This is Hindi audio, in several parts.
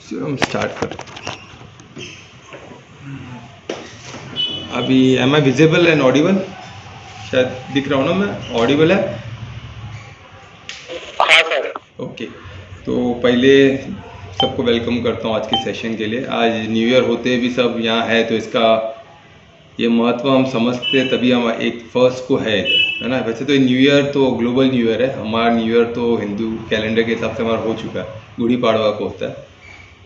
चलो हम स्टार्ट करें। अभी am I visible and audible? शायद दिख रहा हूँ ना मैं? ऑडिबल है? हाँ सर। ओके, तो पहले सबको वेलकम करता हूँ आज के सेशन के लिए। आज न्यू ईयर होते भी सब यहाँ है, तो इसका ये महत्व हम समझते हैं, तभी हम एक फर्स्ट को है ना। वैसे तो न्यू ईयर तो ग्लोबल न्यू ईयर है, हमारा न्यू ईयर तो हिंदू कैलेंडर के हिसाब से हमारा हो चुका है, गुड़ी पाड़वा को होता है,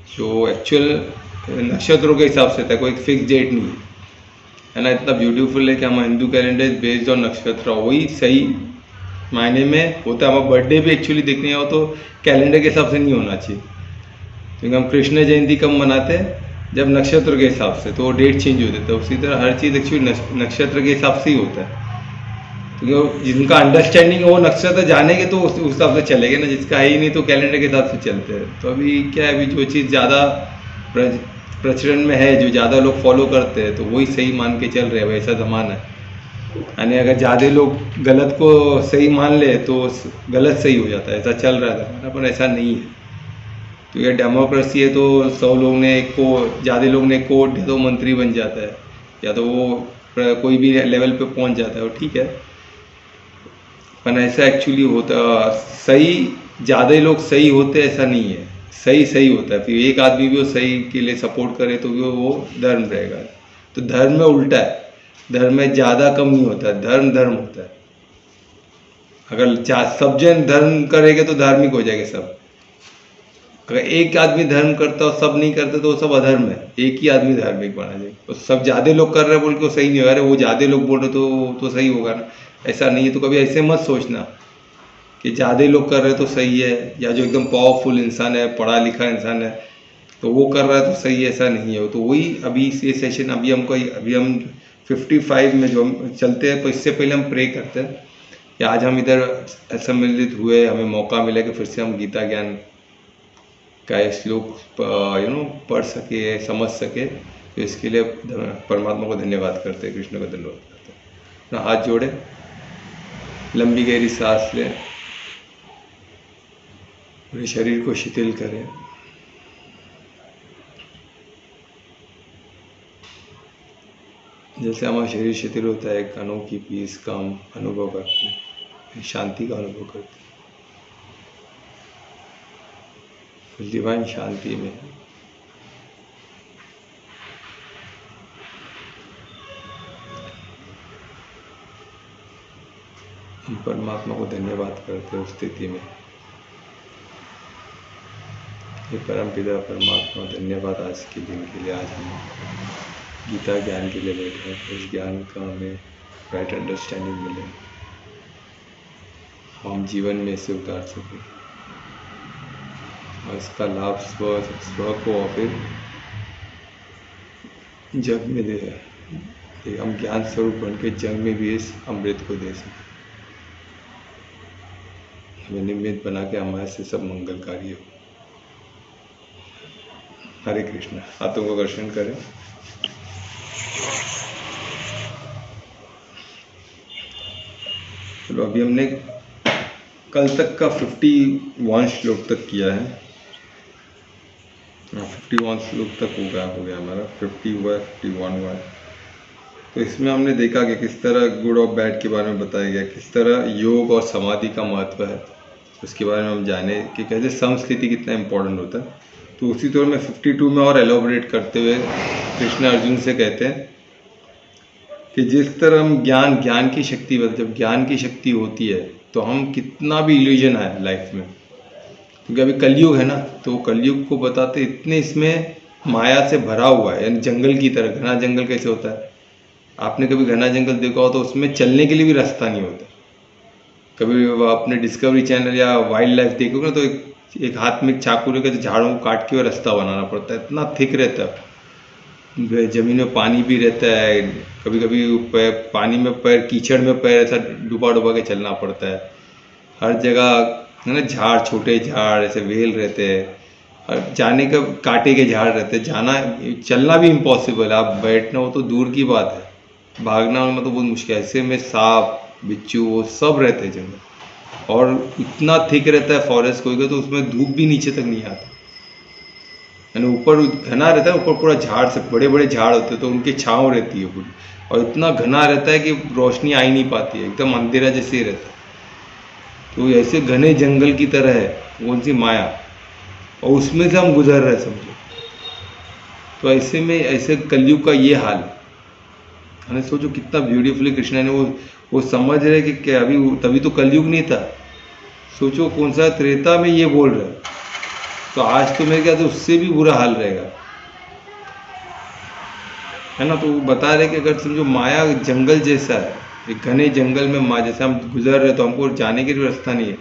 जो एक्चुअल नक्षत्रों के हिसाब से होता है, कोई फिक्स डेट नहीं है ना। इतना ब्यूटीफुल है कि हमारा हिंदू कैलेंडर बेस्ड ऑन नक्षत्र, वही सही मायने में होता है। हमारा बर्थडे भी एक्चुअली देखने जाओ तो कैलेंडर के हिसाब से नहीं होना चाहिए, क्योंकि हम कृष्ण जयंती कब मनाते हैं? जब नक्षत्र के हिसाब से, तो डेट चेंज हो जाता है। उसी तरह हर चीज़ एक्चुअली नक्षत्र के हिसाब से ही होता है। तो जिनका अंडरस्टैंडिंग वो नक्षत्र जानेंगे तो उस हिसाब से चलेंगे ना, जिसका है ही नहीं तो कैलेंडर के हिसाब से चलते हैं। तो अभी क्या है, अभी जो चीज़ ज़्यादा प्रचलन में है, जो ज़्यादा लोग फॉलो करते हैं, तो वही सही मान के चल रहे हैं, वैसा ज़माना है। यानी अगर ज़्यादा लोग गलत को सही मान ले तो गलत सही हो जाता है, ऐसा चल रहा था, पर ऐसा नहीं है। तो ये डेमोक्रेसी है, तो 100 लोग ने एक को, ज़्यादा लोग ने एक को वोट दिया तो मंत्री बन जाता है, या तो वो कोई भी लेवल पे पहुंच जाता है, वो ठीक है। पर ऐसा एक्चुअली होता सही, ज़्यादा लोग सही होते ऐसा नहीं है, सही सही होता है। फिर एक आदमी भी वो सही के लिए सपोर्ट करे तो भी वो धर्म रहेगा। तो धर्म में उल्टा है, धर्म में ज़्यादा कम नहीं होता है, धर्म धर्म होता है। अगर सब जन धर्म करेंगे तो धार्मिक हो जाएंगे सब। अगर एक आदमी धर्म करता और सब नहीं करते तो वो सब अधर्म है। एक ही आदमी धार्मिक बना जाए, तो सब ज़्यादा लोग कर रहे हैं बोल के वो सही नहीं होगा। अरे वो ज़्यादा लोग बोल रहे तो सही होगा ना, ऐसा नहीं है। तो कभी ऐसे मत सोचना कि ज़्यादा लोग कर रहे तो सही है, या जो एकदम पावरफुल इंसान है, पढ़ा लिखा इंसान है, तो वो कर रहा है तो सही है, ऐसा नहीं है। तो वही अभी ये सेशन अभी हम 55 में जो हम चलते हैं, तो इससे पहले हम प्रे करते हैं कि आज हम इधर सम्मिलित हुए, हमें मौका मिला कि फिर से हम गीता ज्ञान का श्लोक पढ़ सके, समझ सके। तो इसके लिए परमात्मा को धन्यवाद करते हैं, कृष्ण को धन्यवाद करते हैं। ना हाथ जोड़े, लंबी गहरी सांस लें, पूरे शरीर को शिथिल करें। जैसे हमारा शरीर शिथिल होता है, एक अनोखी पीस का हम अनुभव करते हैं, शांति का अनुभव करते हैं, डिवाइन शांति में। हम परमात्मा को धन्यवाद करते हैं उस स्थिति में। ये परम पिता परमात्मा, धन्यवाद आज के दिन के लिए। आज हम गीता ज्ञान के लिए बैठे हैं, इस ज्ञान का हमें राइट अंडरस्टैंडिंग मिले, हम जीवन में इसे उतार सकें और इसका लाभ स्व को और फिर जग में दे। हम ज्ञान स्वरूप बन के जग में भी इस अमृत को दे सकें, हमें निमित्त बना के हमारे से सब मंगलकारी हो। हरे कृष्ण। हाथों को दर्शन करें। चलो, अभी हमने कल तक का 51 श्लोक तक किया है। 51 श्लोक तक हो गया हमारा। 50 हुआ, 51 हुआ। तो इसमें हमने देखा कि किस तरह गुड और बैड के बारे में बताया गया, किस तरह योग और समाधि का महत्व है, उसके बारे में हम जाने कि कैसे समस्थिति कितना इम्पोर्टेंट होता है। तो उसी तरह में 52 में और एलोबरेट करते हुए कृष्ण अर्जुन से कहते हैं कि जिस तरह हम ज्ञान की शक्ति, जब ज्ञान की शक्ति होती है तो हम कितना भी इल्यूजन आए लाइफ में, क्योंकि अभी कलयुग है ना, तो कलयुग को बताते इतने इसमें माया से भरा हुआ है। यानी जंगल की तरह, घना जंगल कैसे होता है, आपने कभी घना जंगल देखा हो तो उसमें चलने के लिए भी रास्ता नहीं होता। कभी आपने डिस्कवरी चैनल या वाइल्ड लाइफ देखोगे ना, तो एक हाथ में चाकू लेकर तो झाड़ों को काट के वो रास्ता बनाना पड़ता है, इतना थिक रहता है। जमीन में पानी भी रहता है, कभी कभी पानी में पैर, कीचड़ में पैर ऐसा डुबा के चलना पड़ता है। हर जगह है ना झाड़, छोटे झाड़ ऐसे वेल रहते हैं, और जाने का कांटे के झाड़ रहते हैं। जाना, चलना भी इम्पॉसिबल है, आप बैठना हो तो दूर की बात है, भागना में तो बहुत मुश्किल है। ऐसे में सांप बिच्छू वो सब रहते हैं जंगल, और इतना थिक रहता है फॉरेस्ट कोई का, तो उसमें धूप भी नीचे तक नहीं आता। यानी ऊपर घना रहता है, ऊपर पूरा झाड़ से बड़े बड़े झाड़ होते हैं तो उनकी छाँव रहती है पूरी, और इतना घना रहता है कि रोशनी आ ही नहीं पाती है, एकदम अंधेरा जैसे ही रहता है। तो ऐसे घने जंगल की तरह है कौन सी माया, और उसमें से हम गुजर रहे समझो। तो ऐसे में ऐसे कलयुग का ये हाल है। सोचो कितना ब्यूटीफुली कृष्ण ने वो समझ रहे कि क्या अभी तभी तो कलयुग नहीं था, सोचो कौन सा त्रेता में ये बोल रहे, तो आज तो मेरे ख्याल से उससे भी बुरा हाल रहेगा, है ना। तो वो बता रहे कि अगर समझो माया जंगल जैसा है, एक घने जंगल में माँ जैसे हम गुजर रहे तो हमको जाने की भी रास्ता नहीं है,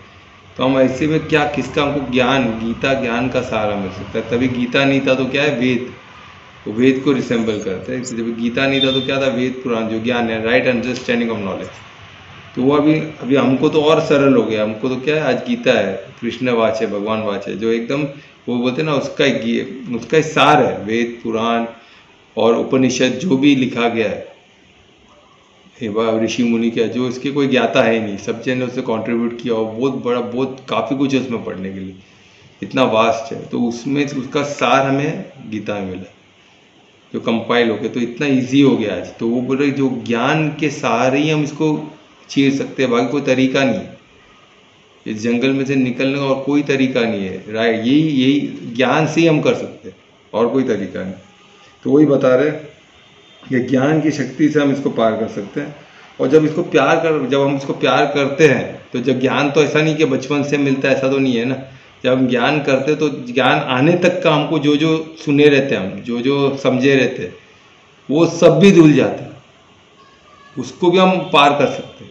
तो हम ऐसे में क्या किसका हमको ज्ञान, गीता ज्ञान का सहारा मिल सकता है। तभी गीता नहीं था तो क्या है, वेद, वो वेद को रिसेंबल करते हैं। जब गीता नहीं था तो क्या था, वेद पुराण जो ज्ञान है, राइट अंडरस्टैंडिंग ऑफ नॉलेज। तो वो अभी हमको तो और सरल हो गया, हमको तो क्या है आज गीता है, कृष्ण वाच है, भगवान वाच है, जो एकदम वो बोलते हैं ना उसका सार है, वेद पुराण और उपनिषद जो भी लिखा गया है ऋषि मुनि का, जो इसके कोई ज्ञाता है नहीं, सब जन ने उससे कंट्रीब्यूट किया और बहुत बड़ा बहुत काफ़ी कुछ है उसमें पढ़ने के लिए, इतना वास्ट है। तो उसमें उसका सार हमें गीता में मिला जो कंपाइल हो गया, तो इतना इजी हो गया आज। तो वो बोल रहे जो ज्ञान के सहारे ही हम इसको चीर सकते हैं, बाकी कोई तरीका नहीं है इस जंगल में से निकलने का, और कोई तरीका नहीं है, राइट। यही ज्ञान से ही हम कर सकते हैं, और कोई तरीका नहीं। तो वही बता रहे कि ज्ञान की शक्ति से हम इसको पार कर सकते हैं। और जब हम इसको प्यार करते हैं, तो जब ज्ञान तो ऐसा नहीं कि बचपन से मिलता है, ऐसा तो नहीं है ना। जब हम ज्ञान करते तो ज्ञान आने तक का हमको जो जो सुने रहते हैं, हम जो जो समझे रहते हैं, वो सब भी धुल जाता है, उसको भी हम पार कर सकते हैं।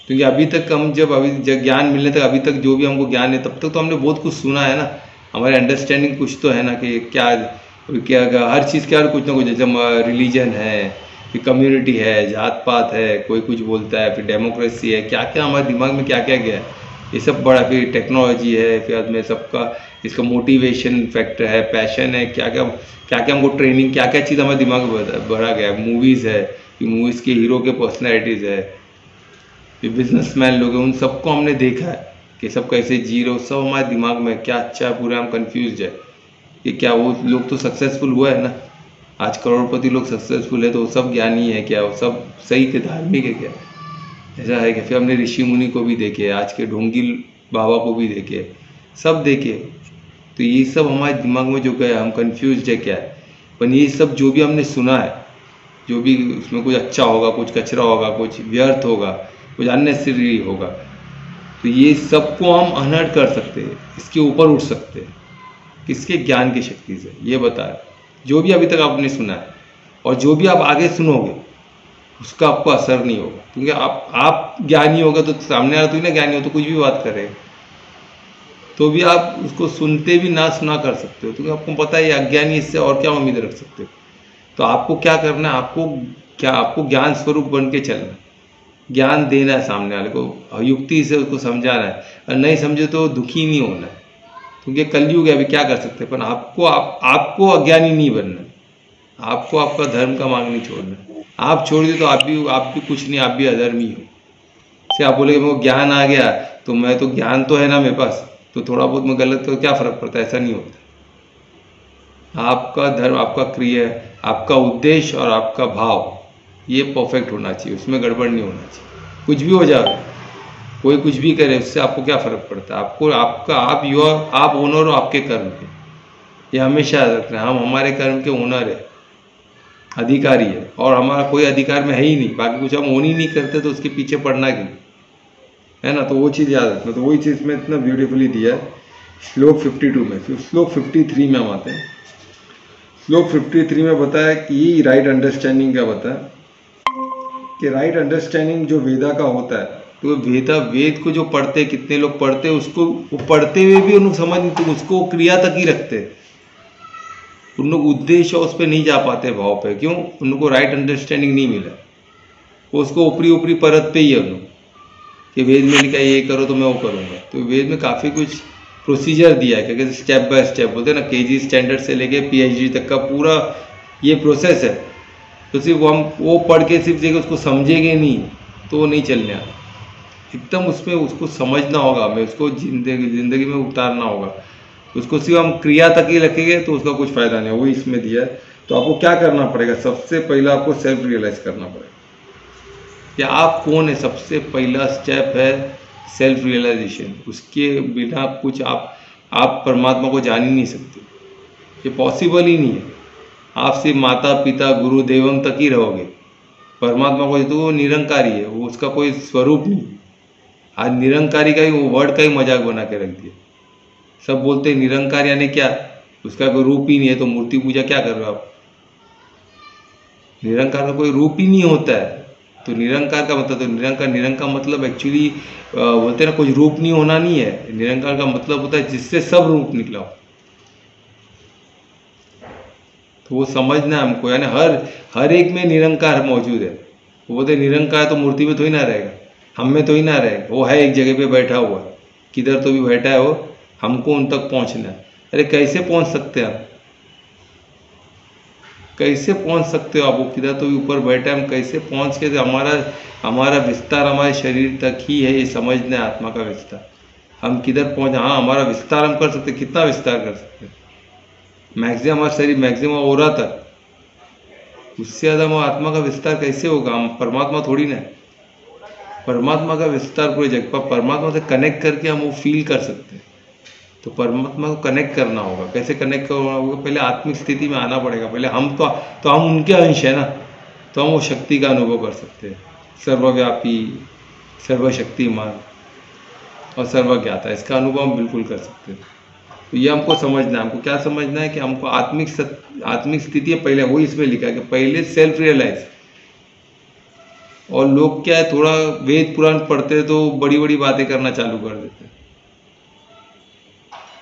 क्योंकि अभी तक हम जब ज्ञान मिलने तक, अभी तक जो भी हमको ज्ञान है, तब तक तो हमने बहुत कुछ सुना है ना, हमारे अंडरस्टैंडिंग कुछ तो है ना कि क्या हर चीज़ क्या कुछ ना कुछ, जैसे रिलीजन है, फिर कम्युनिटी है, जात पात है, कोई कुछ बोलता है, फिर डेमोक्रेसी है, क्या क्या हमारे दिमाग में क्या क्या गया है, ये सब बड़ा, फिर टेक्नोलॉजी है, फिर आदमी सबका इसका मोटिवेशन फैक्टर है, पैशन है, क्या क्या हमको ट्रेनिंग, क्या क्या चीज़ हमारे दिमाग में भरा गया है। मूवीज़ है, फिर मूवीज़ के हीरो के पर्सनैलिटीज़ है, फिर बिजनेसमैन लोग हैं, उन सबको हमने देखा है कि सब कैसे जी रहे हो, सब हमारे दिमाग में क्या अच्छा पूरा हम कन्फ्यूज है कि क्या वो लोग तो सक्सेसफुल हुआ है ना, आज करोड़पति लोग सक्सेसफुल है, तो वो सब ज्ञानी है क्या, वो सब सही के धार्मिक है क्या, ऐसा है कि फिर हमने ऋषि मुनि को भी देखे, आज के ढोंगी बाबा को भी देखे, सब देखे। तो ये सब हमारे दिमाग में जो गया, हम कंफ्यूज है क्या है। पर ये सब जो भी हमने सुना है, जो भी उसमें कुछ अच्छा होगा, कुछ कचरा होगा, कुछ व्यर्थ होगा, कुछ अननेसेसरी होगा, तो ये सबको हम अनहर्ट कर सकते हैं, इसके ऊपर उठ सकते हैं, किसके ज्ञान की शक्ति से। ये बताया जो भी अभी तक आपने सुना है, और जो भी आप आगे सुनोगे उसका आपको असर नहीं होगा, क्योंकि आप ज्ञानी होगा तो सामने वाला तो ही ना ज्ञानी हो, तो कुछ भी बात करे तो भी आप उसको सुनते भी ना सुना कर सकते हो, क्योंकि आपको पता है अज्ञानी, इससे और क्या उम्मीद रख सकते हो। तो आपको क्या करना है, आपको ज्ञान स्वरूप बन के चलना है, ज्ञान देना है सामने वाले को, युक्ति से उसको समझाना है, और नहीं समझे तो दुखी नहीं होना है, क्योंकि कलयुग है, अभी क्या कर सकते हैं। पर आपको अज्ञानी नहीं बनना है, आपको आपका धर्म का मार्ग नहीं छोड़ना है। आप छोड़ दिए तो आप भी कुछ नहीं, आप भी अधर्मी हो। से आप बोले मेरे को ज्ञान आ गया तो मैं तो ज्ञान तो है ना मेरे पास, तो थोड़ा बहुत मैं गलत तो क्या फ़र्क पड़ता है, ऐसा नहीं होता। आपका धर्म, आपका क्रिया, आपका उद्देश्य और आपका भाव ये परफेक्ट होना चाहिए, उसमें गड़बड़ नहीं होना चाहिए। कुछ भी हो जाए, कोई कुछ भी करे, उससे आपको क्या फ़र्क पड़ता है। आप ओनर हो आपके कर्म के, ये हमेशा याद रखना है। हम हमारे कर्म के ओनर है, अधिकारी है, और हमारा कोई अधिकार में है ही नहीं, बाकी कुछ हम ओन ही नहीं करते तो उसके पीछे पड़ना क्यों, है ना। तो वो चीज़ याद रखना। तो वही चीज़ में इतना ब्यूटीफुली दिया है श्लोक 52 में। फिर श्लोक 53 में हम आते हैं। श्लोक 53 में बताया कि राइट अंडरस्टैंडिंग क्या बताया कि राइट अंडरस्टैंडिंग जो वेदा का होता है, तो वेद को जो पढ़ते, कितने लोग पढ़ते, उसको पढ़ते हुए भी उनको समझ नहीं, तो उसको क्रिया तक ही रखते, उन लोग उद्देश्य उस पर नहीं जा पाते, भाव पे। क्यों? उनको राइट अंडरस्टैंडिंग नहीं मिला, वो उसको ऊपरी परत पे ही है उन कि वेद में लिखा ये करो तो मैं वो करूँगा। तो वेद में काफ़ी कुछ प्रोसीजर दिया है, क्योंकि स्टेप बाय स्टेप बोलते हैं ना, केजी स्टैंडर्ड से लेके PhD तक का पूरा ये प्रोसेस है। तो सिर्फ हम वो पढ़ के सिर्फ देखिए उसको समझेंगे नहीं तो वो नहीं चलने आता, एकदम उसमें उसको समझना होगा, हमें उसको जिंदगी में उतारना होगा। उसको सिर्फ हम क्रिया तक ही रखेंगे तो उसका कुछ फायदा नहीं है, वही इसमें दिया है। तो आपको क्या करना पड़ेगा, सबसे पहला आपको सेल्फ रियलाइज करना पड़ेगा कि आप कौन है। सबसे पहला स्टेप है सेल्फ रियलाइजेशन। उसके बिना कुछ आप परमात्मा को जान ही नहीं सकते, ये पॉसिबल ही नहीं है। आप सिर्फ माता पिता गुरु देवम तक ही रहोगे। परमात्मा को तो वो निरंकारी है, वो उसका कोई स्वरूप नहीं है। आज निरंकारी का ही वो वर्ड का ही मजाक बना के रख दिया। सब बोलते हैं निरंकार यानी क्या, उसका कोई रूप ही नहीं है, तो मूर्ति पूजा क्या कर रहे हो आप। निरंकार का कोई रूप ही नहीं होता है। तो निरंकार का मतलब, तो निरंकार मतलब एक्चुअली बोलते हैं ना, कुछ रूप नहीं होना नहीं है। निरंकार का मतलब होता है जिससे सब रूप निकला हो। तो वो समझना है हमको, यानी हर एक में निरंकार मौजूद है। वो बोलते निरंकार तो मूर्ति में तो ही ना रहेगा, हम में तो ही ना रहेगा। वो है एक जगह पे बैठा हुआ, किधर तो भी बैठा है वो, हमको उन तक पहुंचना है। अरे कैसे पहुंच सकते हैं आप, कैसे पहुंच सकते हो आप, वो किधर तो भी ऊपर बैठा है, हम कैसे पहुंच के, हमारा विस्तार हमारे शरीर तक ही है, ये समझना है आत्मा का विस्तार। हम किधर पहुंच, हाँ हमारा विस्तार हम कर सकते, कितना विस्तार कर सकते हैं, मैक्सिमम हमारा शरीर, मैक्सिमम ओरा तक। उससे ज़्यादा वो आत्मा का विस्तार कैसे होगा, हम परमात्मा थोड़ी ना है। परमात्मा का विस्तार पूरे जग पर, परमात्मा से कनेक्ट करके हम वो फील कर सकते हैं। तो परमात्मा को कनेक्ट करना होगा। कैसे कनेक्ट करना होगा, पहले आत्मिक स्थिति में आना पड़ेगा। पहले हम तो हम उनके अंश है ना, तो हम वो शक्ति का अनुभव कर सकते हैं। सर्वव्यापी, सर्वशक्तिमान और सर्वज्ञाता, इसका अनुभव हम बिल्कुल कर सकते हैं। तो ये हमको समझना है। हमको क्या समझना है कि हमको आत्मिक स्थिति है पहले, वही इसमें लिखा है कि पहले सेल्फ रियलाइज। और लोग क्या है, थोड़ा वेद पुराण पढ़ते हैं तो बड़ी बड़ी बातें करना चालू कर देते हैं।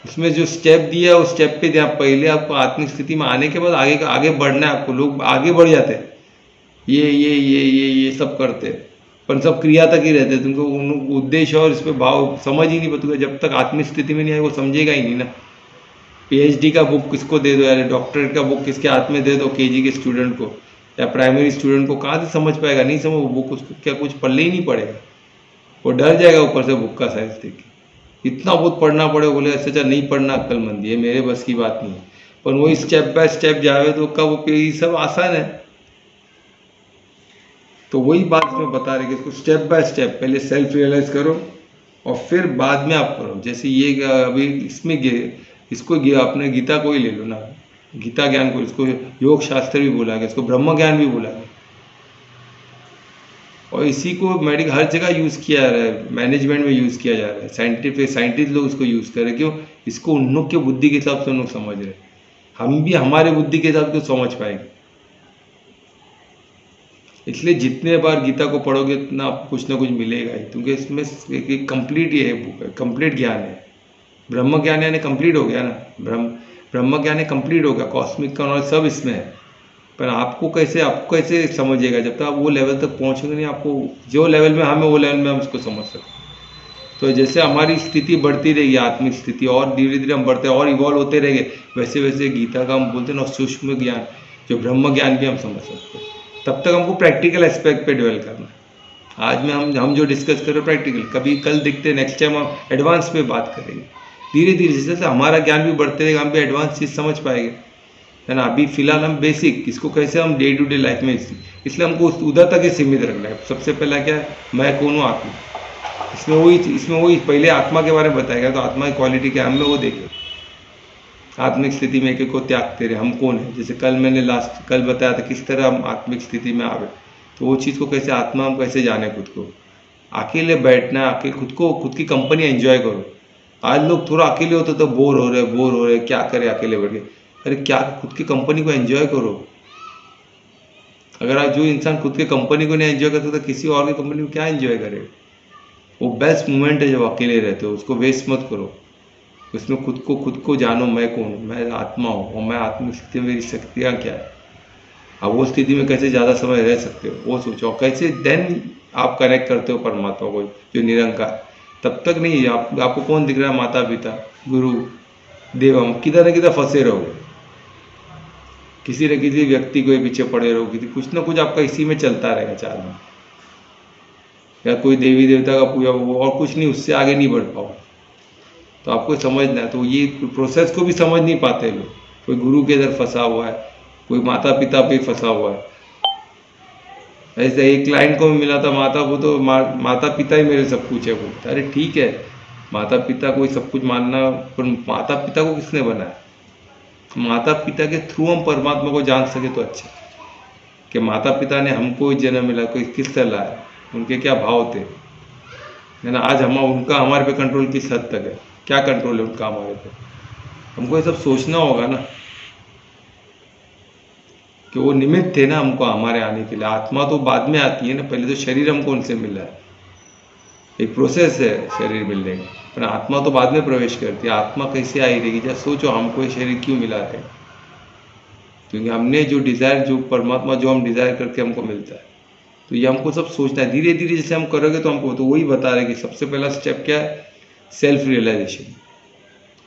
उसमें जो स्टेप दिया है उस स्टेप पे ध्यान, पहले आपको आत्मिक स्थिति में आने के बाद आगे बढ़ना है आपको। लोग आगे बढ़ जाते हैं, ये सब करते हैं, पर सब क्रिया तक ही रहते हैं। तुमको उन उद्देश्य और इस पर भाव समझ ही नहीं पता। जब तक आत्मिक स्थिति में नहीं आए वो समझेगा ही नहीं ना। पीएचडी का बुक किसको दे दो यार, डॉक्टरेट का बुक किसके हाथ में दे दो, केजी के स्टूडेंट को या प्राइमरी स्टूडेंट को, कहाँ से समझ पाएगा, नहीं समझ। वो बुक उसको क्या कुछ पढ़ने ही नहीं पड़ेगा, वो डर जाएगा ऊपर से बुक का साइज देख के। इतना बहुत पढ़ना पड़े, बोले अच्छा नहीं पढ़ना, अक्लमंदी है, मेरे बस की बात नहीं है। पर वही स्टेप बाय स्टेप जावे तो कब, ये सब आसान है। तो वही बात में बता रहे कि इसको स्टेप बाय स्टेप पहले सेल्फ रियलाइज करो और फिर बाद में आप करो। जैसे ये अभी इसमें इसको आपने गीता को ही ले लो ना, गीता ज्ञान को, इसको योग शास्त्र भी बोला गया, इसको ब्रह्म ज्ञान भी बोला गया। और इसी को मेडिकल हर जगह यूज़ किया जा रहा है, मैनेजमेंट में यूज़ किया जा रहा है, साइंटिस्ट लोग इसको यूज़ कर रहे हैं। क्यों, इसको उन लोग के बुद्धि के हिसाब से उन लोग समझ रहे हैं, हम भी हमारे बुद्धि के हिसाब से समझ पाएंगे। इसलिए जितने बार गीता को पढ़ोगे उतना आपको कुछ ना कुछ मिलेगा ही, क्योंकि इसमें कंप्लीट ये बुक है, कंप्लीट ज्ञान है। ब्रह्म ज्ञान यानी कंप्लीट हो गया ना, ब्रह्म ज्ञान है कंप्लीट हो गया, कॉस्मिक का नॉलेज सब इसमें है। पर आपको कैसे समझिएगा, जब तक आप वो लेवल तक पहुँचोगे नहीं। आपको जो लेवल में हमें, वो लेवल में हम इसको समझ सकते हैं। तो जैसे हमारी स्थिति बढ़ती रहेगी, आत्मिक स्थिति, और धीरे धीरे हम बढ़ते और इवॉल्व होते रहेंगे, वैसे वैसे गीता का हम बोलते हैं ना सूक्ष्म ज्ञान, जो ब्रह्म ज्ञान भी हम समझ सकते हैं। तब तक हमको प्रैक्टिकल एस्पेक्ट पे डेवलप करना है। आज में हम जो डिस्कस कर रहे हैं प्रैक्टिकल, कभी कल दिखते, नेक्स्ट टाइम हम एडवांस पे बात करेंगे। धीरे धीरे जैसे हमारा ज्ञान भी बढ़ते रहेगा, हम भी एडवांस चीज़ समझ पाएंगे, है ना। अभी फिलहाल हम बेसिक, इसको कैसे हम डे टू डे लाइफ में, इसलिए हमको उधर तक ही सीमित रखना है। सबसे पहला क्या है, मैं कौन हूँ, आत्मा। इसमें वही पहले आत्मा के बारे में बताएगा, तो आत्मा की क्वालिटी क्या है हमें वो देखें। आत्मिक स्थिति में एक को त्यागते रहे, हम कौन है। जैसे कल बताया था किस तरह हम आत्मिक स्थिति में आवे, तो वो चीज़ को कैसे आत्मा हम कैसे जाने खुद को। अकेले बैठना, खुद की कंपनी एंजॉय करो। आज लोग थोड़ा अकेले होते तो बोर हो रहे, क्या करे अकेले बैठ के। अरे क्या, खुद की कंपनी को एंजॉय करो। अगर आज जो इंसान खुद की कंपनी को नहीं एंजॉय करता तो किसी और की कंपनी में क्या एंजॉय करे। वो बेस्ट मोमेंट है जब अकेले रहते हो, उसको वेस्ट मत करो। उसमें खुद को जानो, मैं कौन हूँ, मैं आत्मा हूँ, और मैं आत्मिक स्थिति में मेरी शक्तियाँ क्या है। अब वो स्थिति में कैसे ज़्यादा समय रह सकते हो वो सोचो, कैसे देन आप कनेक्ट करते हो परमात्मा को जो निरंकार। तब तक नहीं, आपको कौन दिख रहा है, माता पिता गुरु देवम, किधर न किधर फंसे रहोगे, किसी न किसी व्यक्ति को पीछे पड़े रहो, कुछ ना कुछ आपका इसी में चलता रहेगा चाल में, या कोई देवी देवता का पूजा हो और कुछ नहीं, उससे आगे नहीं बढ़ पाओ। तो आपको समझना है। तो ये प्रोसेस को भी समझ नहीं पाते लोग। कोई गुरु के इधर फंसा हुआ है, कोई माता पिता पे फंसा हुआ है। ऐसे एक क्लाइंट को मिला था, माता पिता ही मेरे सब कुछ है। बोलता अरे ठीक है, माता पिता को सब कुछ मानना, पर माता पिता को किसने बनाया? माता पिता के थ्रू हम परमात्मा को जान सके तो अच्छा। कि माता पिता ने हमको जन्म मिला, कोई किस तरह लाया, उनके क्या भाव थे, है ना। आज हम उनका हमारे पे कंट्रोल किस हद तक है, क्या कंट्रोल है उनका हमारे पे, हमको ये सब सोचना होगा ना। कि वो निमित्त थे ना हमको हमारे आने के लिए। आत्मा तो बाद में आती है ना, पहले तो शरीर हमको उनसे मिला है, एक प्रोसेस है शरीर मिलने का, पर आत्मा तो बाद में प्रवेश करती है। आत्मा कैसे आई रहेगी? जब सोचो हमको ये शरीर क्यों मिला है, क्योंकि हमने जो डिज़ायर, जो परमात्मा जो हम डिज़ायर करके हमको मिलता है। तो ये हमको सब सोचना है। धीरे धीरे जैसे हम करोगे तो हमको, तो वही बता रहे कि सबसे पहला स्टेप क्या है? Self realisation.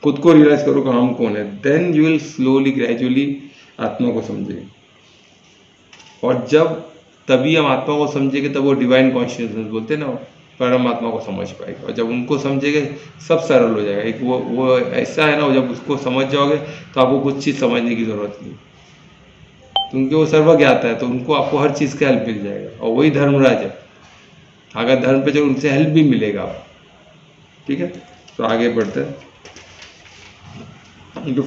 खुद को रियलाइज करो कि हम कौन है, then you will slowly gradually आत्मा को समझेंगे। और जब तभी हम आत्मा को समझेंगे तब वो डिवाइन कॉन्शियसनेस बोलते हैं ना, परमात्मा को समझ पाएगा। और जब उनको समझेंगे सब सरल हो जाएगा। एक वो ऐसा है ना, जब उसको समझ जाओगे तो आपको कुछ चीज़ समझने की ज़रूरत नहीं, क्योंकि वो सर्वज्ञात है। तो उनको आपको हर चीज़ का हेल्प मिल जाएगा। और वही धर्मराज है, अगर धर्म पे चलो उनसे हेल्प भी मिलेगा आपको। ठीक है, तो आगे बढ़ते हैं। तो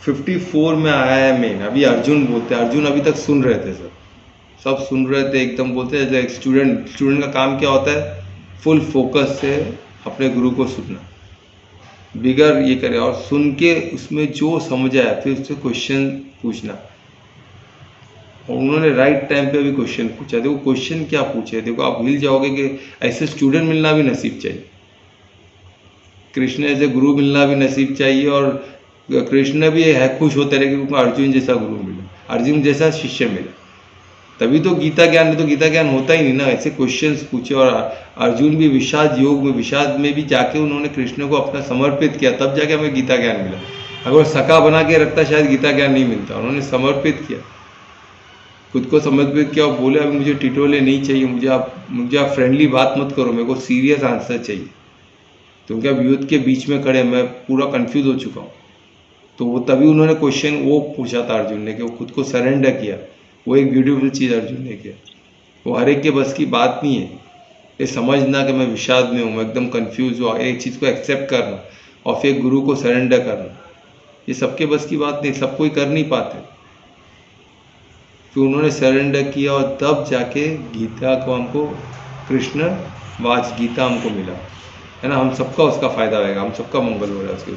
54 में आया है मेन। अभी अर्जुन बोलते हैं, अर्जुन अभी तक सुन रहे थे, सब सुन रहे थे एकदम। बोलते हैं एक स्टूडेंट का काम क्या होता है? फुल फोकस से अपने गुरु को सुनना, बिगर ये करे, और सुन के उसमें जो समझ आया फिर उससे क्वेश्चन पूछना। और उन्होंने राइट टाइम पे भी क्वेश्चन पूछा। देखो क्वेश्चन क्या पूछे, देखो आप हिल जाओगे कि ऐसे स्टूडेंट मिलना भी नसीब चाहिए, कृष्ण ऐसे गुरु मिलना भी नसीब चाहिए। और कृष्ण भी है खुश होते रहे कि उनको अर्जुन जैसा गुरु मिला, अर्जुन जैसा शिष्य मिला। तभी तो गीता ज्ञान, नहीं तो गीता ज्ञान होता ही नहीं ना। ऐसे क्वेश्चंस पूछे। और अर्जुन भी विषाद योग में, विषाद में भी जाके उन्होंने कृष्ण को अपना समर्पित किया, तब जाके हमें गीता ज्ञान मिला। अगर सका बना के रखता शायद गीता ज्ञान नहीं मिलता। उन्होंने समर्पित किया, खुद को समर्पित किया और बोले अभी मुझे टिटोले नहीं चाहिए, मुझे आप फ्रेंडली बात मत करो, मेरे को सीरियस आंसर चाहिए, क्योंकि अब युद्ध के बीच में खड़े, मैं पूरा कंफ्यूज हो चुका हूँ। तो वो तभी उन्होंने क्वेश्चन वो पूछा था अर्जुन ने, कि वो खुद को सरेंडर किया। वो एक ब्यूटीफुल चीज़ अर्जुन ने किया। वो हर एक के बस की बात नहीं है ये समझना कि मैं विषाद में हूँ, मैं एकदम कंफ्यूज हूँ, एक चीज़ को एक्सेप्ट करना और फिर गुरु को सरेंडर करना, ये सबके बस की बात नहीं, सब कोई कर नहीं पाते। फिर उन्होंने सरेंडर किया और तब जाके गीता को हमको, कृष्ण वाच गीता हमको मिला, है ना। हम सबका उसका फ़ायदा होगा, हम सबका मंगल हो रहा है उसके।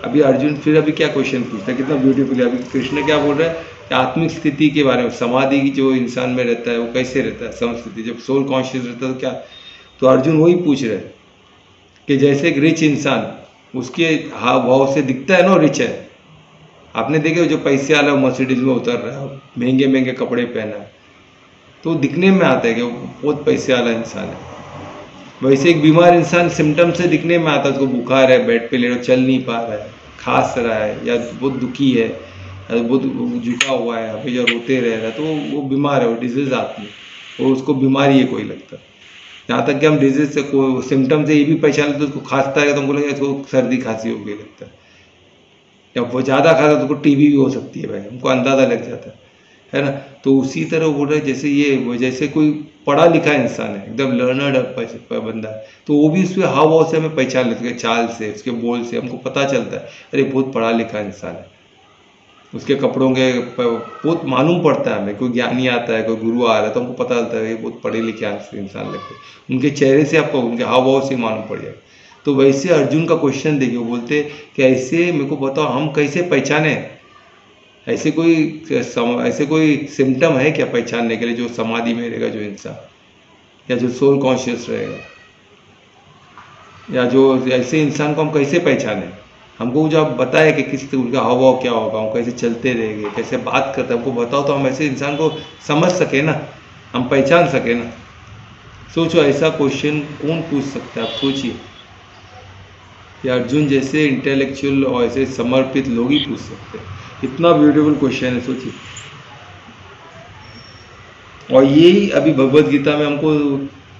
अभी अर्जुन फिर अभी क्या क्वेश्चन पूछता है, कितना ब्यूटीफुल है। अभी कृष्ण क्या बोल रहा है कि आत्मिक स्थिति के बारे में, समाधि की जो इंसान में रहता है वो कैसे रहता है, समस्थिति, जब सोल कॉन्शियस रहता है तो क्या। तो अर्जुन वही पूछ रहे हैं कि जैसे एक रिच इंसान, उसके हाव भाव से दिखता है ना रिच है। आपने देखे जो पैसे वाला मर्सिडीज में उतर रहा है, महंगे महंगे कपड़े पहना है, तो दिखने में आता है कि वो बहुत पैसे वाला इंसान है। वैसे एक बीमार इंसान सिम्टम से दिखने में आता है, उसको बुखार है, बेड पे ले रहा, चल नहीं पा रहा है, खांस रहा है, या बहुत दुखी है, या बहुत झुका हुआ है, अभी या रोते रह रहा है, तो वो बीमार है, वो डिजीज आती है, और उसको बीमारी है कोई लगता है। यहाँ तक कि हम डिजीज से को सिम्टम से ये भी पहचान लेते, उसको खांसता है तो हमको लगेगा इसको सर्दी खांसी हो गई लगता है, या वो ज़्यादा खाता है तो उसको टीबी भी हो सकती है भाई, हमको अंदाज़ा लग जाता है ना। तो उसी तरह बोल रहे जैसे ये, जैसे कोई पढ़ा लिखा इंसान है, एकदम लर्नर्ड बंदा है, तो वो भी उसके हाव भाव से हमें पहचान लेते हैं, चाल से, उसके बोल से हमको पता चलता है अरे बहुत पढ़ा लिखा इंसान है। उसके कपड़ों के बहुत मालूम पड़ता है हमें, कोई ज्ञानी आता है, कोई गुरु आ रहा है तो हमको पता चलता है ये बहुत पढ़े लिखे इंसान लगते हैं। उनके चेहरे से आपको, उनके हाव भाव से मालूम पड़ जाएगा। तो वैसे अर्जुन का क्वेश्चन देखिए, वो बोलते कि ऐसे मेरे को बताओ हम कैसे पहचाने, ऐसे कोई सिम्टम है क्या पहचानने के लिए, जो समाधि में रहेगा जो इंसान, या जो सोल कॉन्शियस रहेगा, या जो ऐसे इंसान को हम कैसे पहचाने। हमको जो आप बताए कि किस उनका हाव भाव क्या होगा, हम कैसे चलते रहेंगे, कैसे बात करते हैं, हमको बताओ तो हम ऐसे इंसान को समझ सके ना, हम पहचान सके ना। सोचो ऐसा क्वेश्चन कौन पूछ सकता है, आप सोचिए। या अर्जुन जैसे इंटेलेक्चुअल और ऐसे समर्पित लोग ही पूछ सकते हैं। इतना ब्यूटीफुल क्वेश्चन है, सोचिए। और यही अभी भगवत गीता में हमको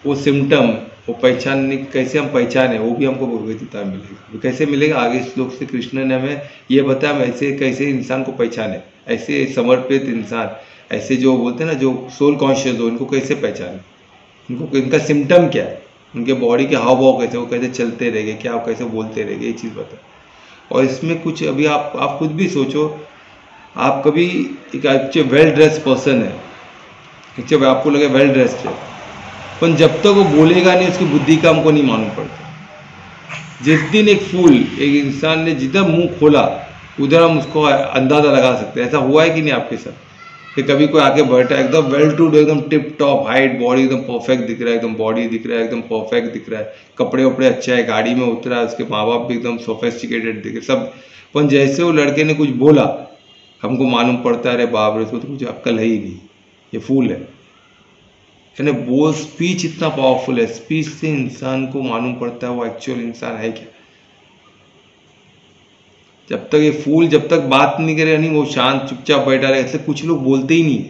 वो सिम्टम, वो पहचानने कैसे हम पहचाने वो भी हमको भगवद गीता में मिलेगा। तो कैसे मिलेगा, आगे श्लोक से कृष्ण ने हमें ये बताया हम ऐसे कैसे इंसान को पहचाने, ऐसे समर्पित इंसान, ऐसे जो बोलते हैं ना जो सोल कॉन्शियस हो, इनको कैसे पहचाने, इनको इनका सिम्टम क्या है, उनके बॉडी के हाव भाव कैसे, वो कैसे चलते रहेंगे, क्या वो कैसे बोलते रहेंगे, ये चीज़ बता। और इसमें कुछ अभी आप खुद भी सोचो, आप कभी एक अच्छे वेल ड्रेस पर्सन है, अच्छे आपको लगे वेल ड्रेस्ड है, पर जब तक वो बोलेगा नहीं उसकी बुद्धि का हमको नहीं मालूम पड़ता। जिस दिन एक फूल, एक इंसान ने जिधर मुंह खोला उधर हम उसको अंदाज़ा लगा सकते हैं। ऐसा हुआ है कि नहीं आपके साथ कि कभी कोई आके बैठा एकदम वेल टू डू, एकदम टिप टॉप हाइट, बॉडी एकदम परफेक्ट दिख रहा है, एकदम बॉडी दिख रहा है, एकदम परफेक्ट दिख रहा है, कपड़े वपड़े अच्छा है, गाड़ी में उतरा है, उसके माँ बाप भी एकदम सोफेस्टिकेटेड दिखे सब, पर जैसे वो लड़के ने कुछ बोला हमको मालूम पड़ता है अरे बाप रे उसको तो कुछ अक्ल है ही नहीं, ये फूल है। यानी वो स्पीच इतना पावरफुल है, स्पीच से इंसान को मालूम पड़ता है वो एक्चुअल इंसान है क्या। जब तक ये फूल जब तक बात नहीं करे नहीं वो शांत चुपचाप बैठा रहे, ऐसे कुछ लोग बोलते ही नहीं।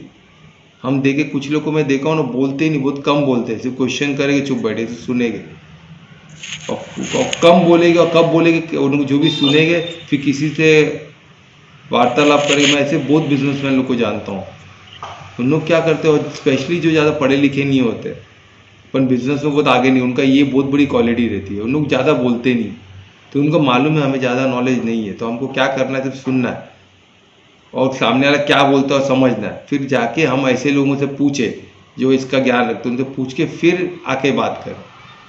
हम देखे कुछ लोग को मैं देखा हूँ ना, बोलते ही नहीं, बहुत कम बोलते हैं, सिर्फ क्वेश्चन करेंगे चुप बैठे सुनेंगे, और कम बोलेंगे, और कब बोलेंगे उनको जो भी सुनेंगे फिर किसी से वार्तालाप करेंगे। मैं ऐसे बहुत बिजनेसमैन लोग को जानता हूँ, उन लोग क्या करते हो, स्पेशली जो ज़्यादा पढ़े लिखे नहीं होते पर बिजनेस में बहुत आगे नहीं, उनका ये बहुत बड़ी क्वालिटी रहती है, उन लोग ज़्यादा बोलते नहीं, तो उनको मालूम है हमें ज़्यादा नॉलेज नहीं है, तो हमको क्या करना है सिर्फ सुनना है और सामने वाला क्या बोलता है समझना है। फिर जाके हम ऐसे लोगों से पूछे जो इसका ज्ञान रखते हैं, उनसे पूछ के फिर आके बात करें,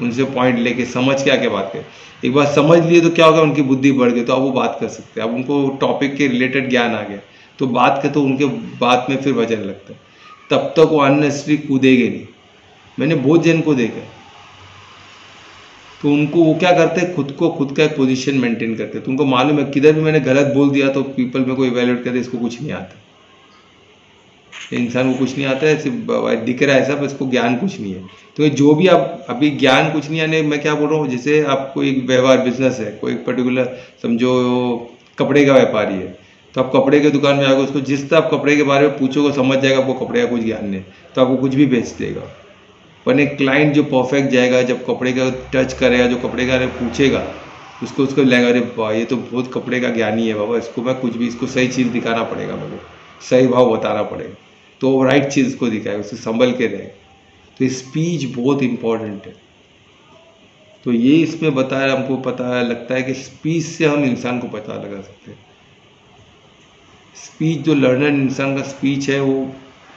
उनसे पॉइंट लेके समझ के आके बात करें। एक बार समझ लिए तो क्या होगा, उनकी बुद्धि बढ़ गई तो अब वो बात कर सकते हैं, अब उनको टॉपिक के रिलेटेड ज्ञान आ गया तो बात के तो उनके बात में फिर वजन लगता है, तब तक वो अननेसेसरी कूदेंगे नहीं। मैंने बहुत जन को देखा, तो उनको वो क्या करते हैं, खुद का एक पोजीशन मेंटेन करते हैं, तो उनको मालूम है किधर भी मैंने गलत बोल दिया तो पीपल में कोई इवैल्यूएट करते इसको कुछ नहीं आता, इंसान को कुछ नहीं आता है, सिर्फ दिख रहा है सब, इसको ज्ञान कुछ नहीं है। तो जो भी आप अभी ज्ञान कुछ नहीं, यानी मैं क्या बोल रहा हूँ, जैसे आपको एक व्यवहार बिजनेस है, कोई पर्टिकुलर समझो कपड़े का व्यापारी है, तो आप कपड़े की दुकान में जाओगे, उसको जिस तरह आप कपड़े के बारे में पूछोगे समझ जाएगा, आपको कपड़े का कुछ ज्ञान नहीं तो आपको कुछ भी बेच देगा। पर एक क्लाइंट जो परफेक्ट जाएगा, जब कपड़े का टच करेगा, जो कपड़े का पूछेगा उसको लगेगा अरे वाह ये तो बहुत कपड़े का ज्ञानी है बाबा, इसको मैं कुछ भी, इसको सही चीज़ दिखाना पड़ेगा, मेरे को सही भाव बताना पड़ेगा, तो वो राइट चीज़ को दिखाएगा, उससे संभल के रहे। तो स्पीच बहुत इम्पॉर्टेंट है, तो ये इसमें बताया, हमको पता लगता है कि स्पीच से हम इंसान को पता लगा सकते हैं। स्पीच जो लर्नर इंसान का स्पीच है वो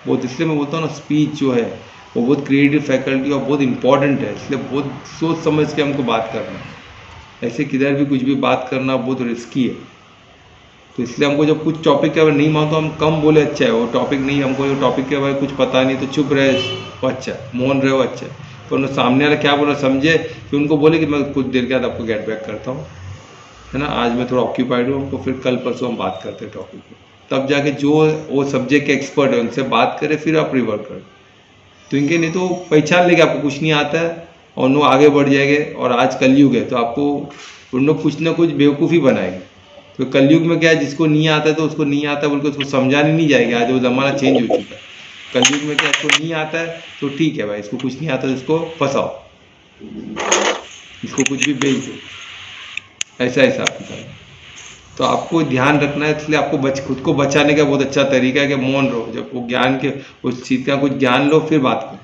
बहुत, इसलिए मैं बोलता हूँ ना स्पीच जो है वो बहुत क्रिएटिव फैकल्टी और बहुत इंपॉर्टेंट है, इसलिए बहुत सोच समझ के हमको बात करना है। ऐसे किधर भी कुछ भी बात करना बहुत रिस्की है, तो इसलिए हमको जब कुछ टॉपिक के बारे में नहीं मानते हम कम बोले अच्छा है, वो टॉपिक नहीं, हमको जो टॉपिक के बारे में कुछ पता नहीं तो चुप रहे वो अच्छा है, मौन रहे वो अच्छा है, तो उन्हें सामने वाला क्या बोला समझे, फिर उनको बोले कि मैं कुछ देर के बाद आपको गेट बैक करता हूँ, है ना, आज मैं थोड़ा ऑक्यूपाइड हूँ, हमको फिर कल परसों हम बात करते हैं टॉपिक पर, तब जाके जो वो सब्जेक्ट के एक्सपर्ट है उनसे बात करें, फिर आप रिवर्ट करें। तो इनके नहीं तो पहचान लेके आपको कुछ नहीं आता है और उन लोग आगे बढ़ जाएंगे, और आज कलयुग है तो आपको उन लोग कुछ ना कुछ बेवकूफ़ी बनाएंगे। तो कलयुग में क्या है, जिसको नहीं आता है तो उसको नहीं आता है बोल के उसको समझाने नहीं जाएगा, आज वो ज़माना चेंज हो चुका है। कलयुग में क्या, इसको नहीं आता है तो ठीक है भाई, इसको कुछ नहीं आता तो इसको फंसाओ, इसको कुछ भी बेच दो, ऐसा हिसाब किताब। तो आपको ध्यान रखना है, इसलिए आपको खुद को बचाने का बहुत अच्छा तरीका है कि मौन रहो, जब वो ज्ञान के उस चीज़ का कुछ ज्ञान लो फिर बात करो।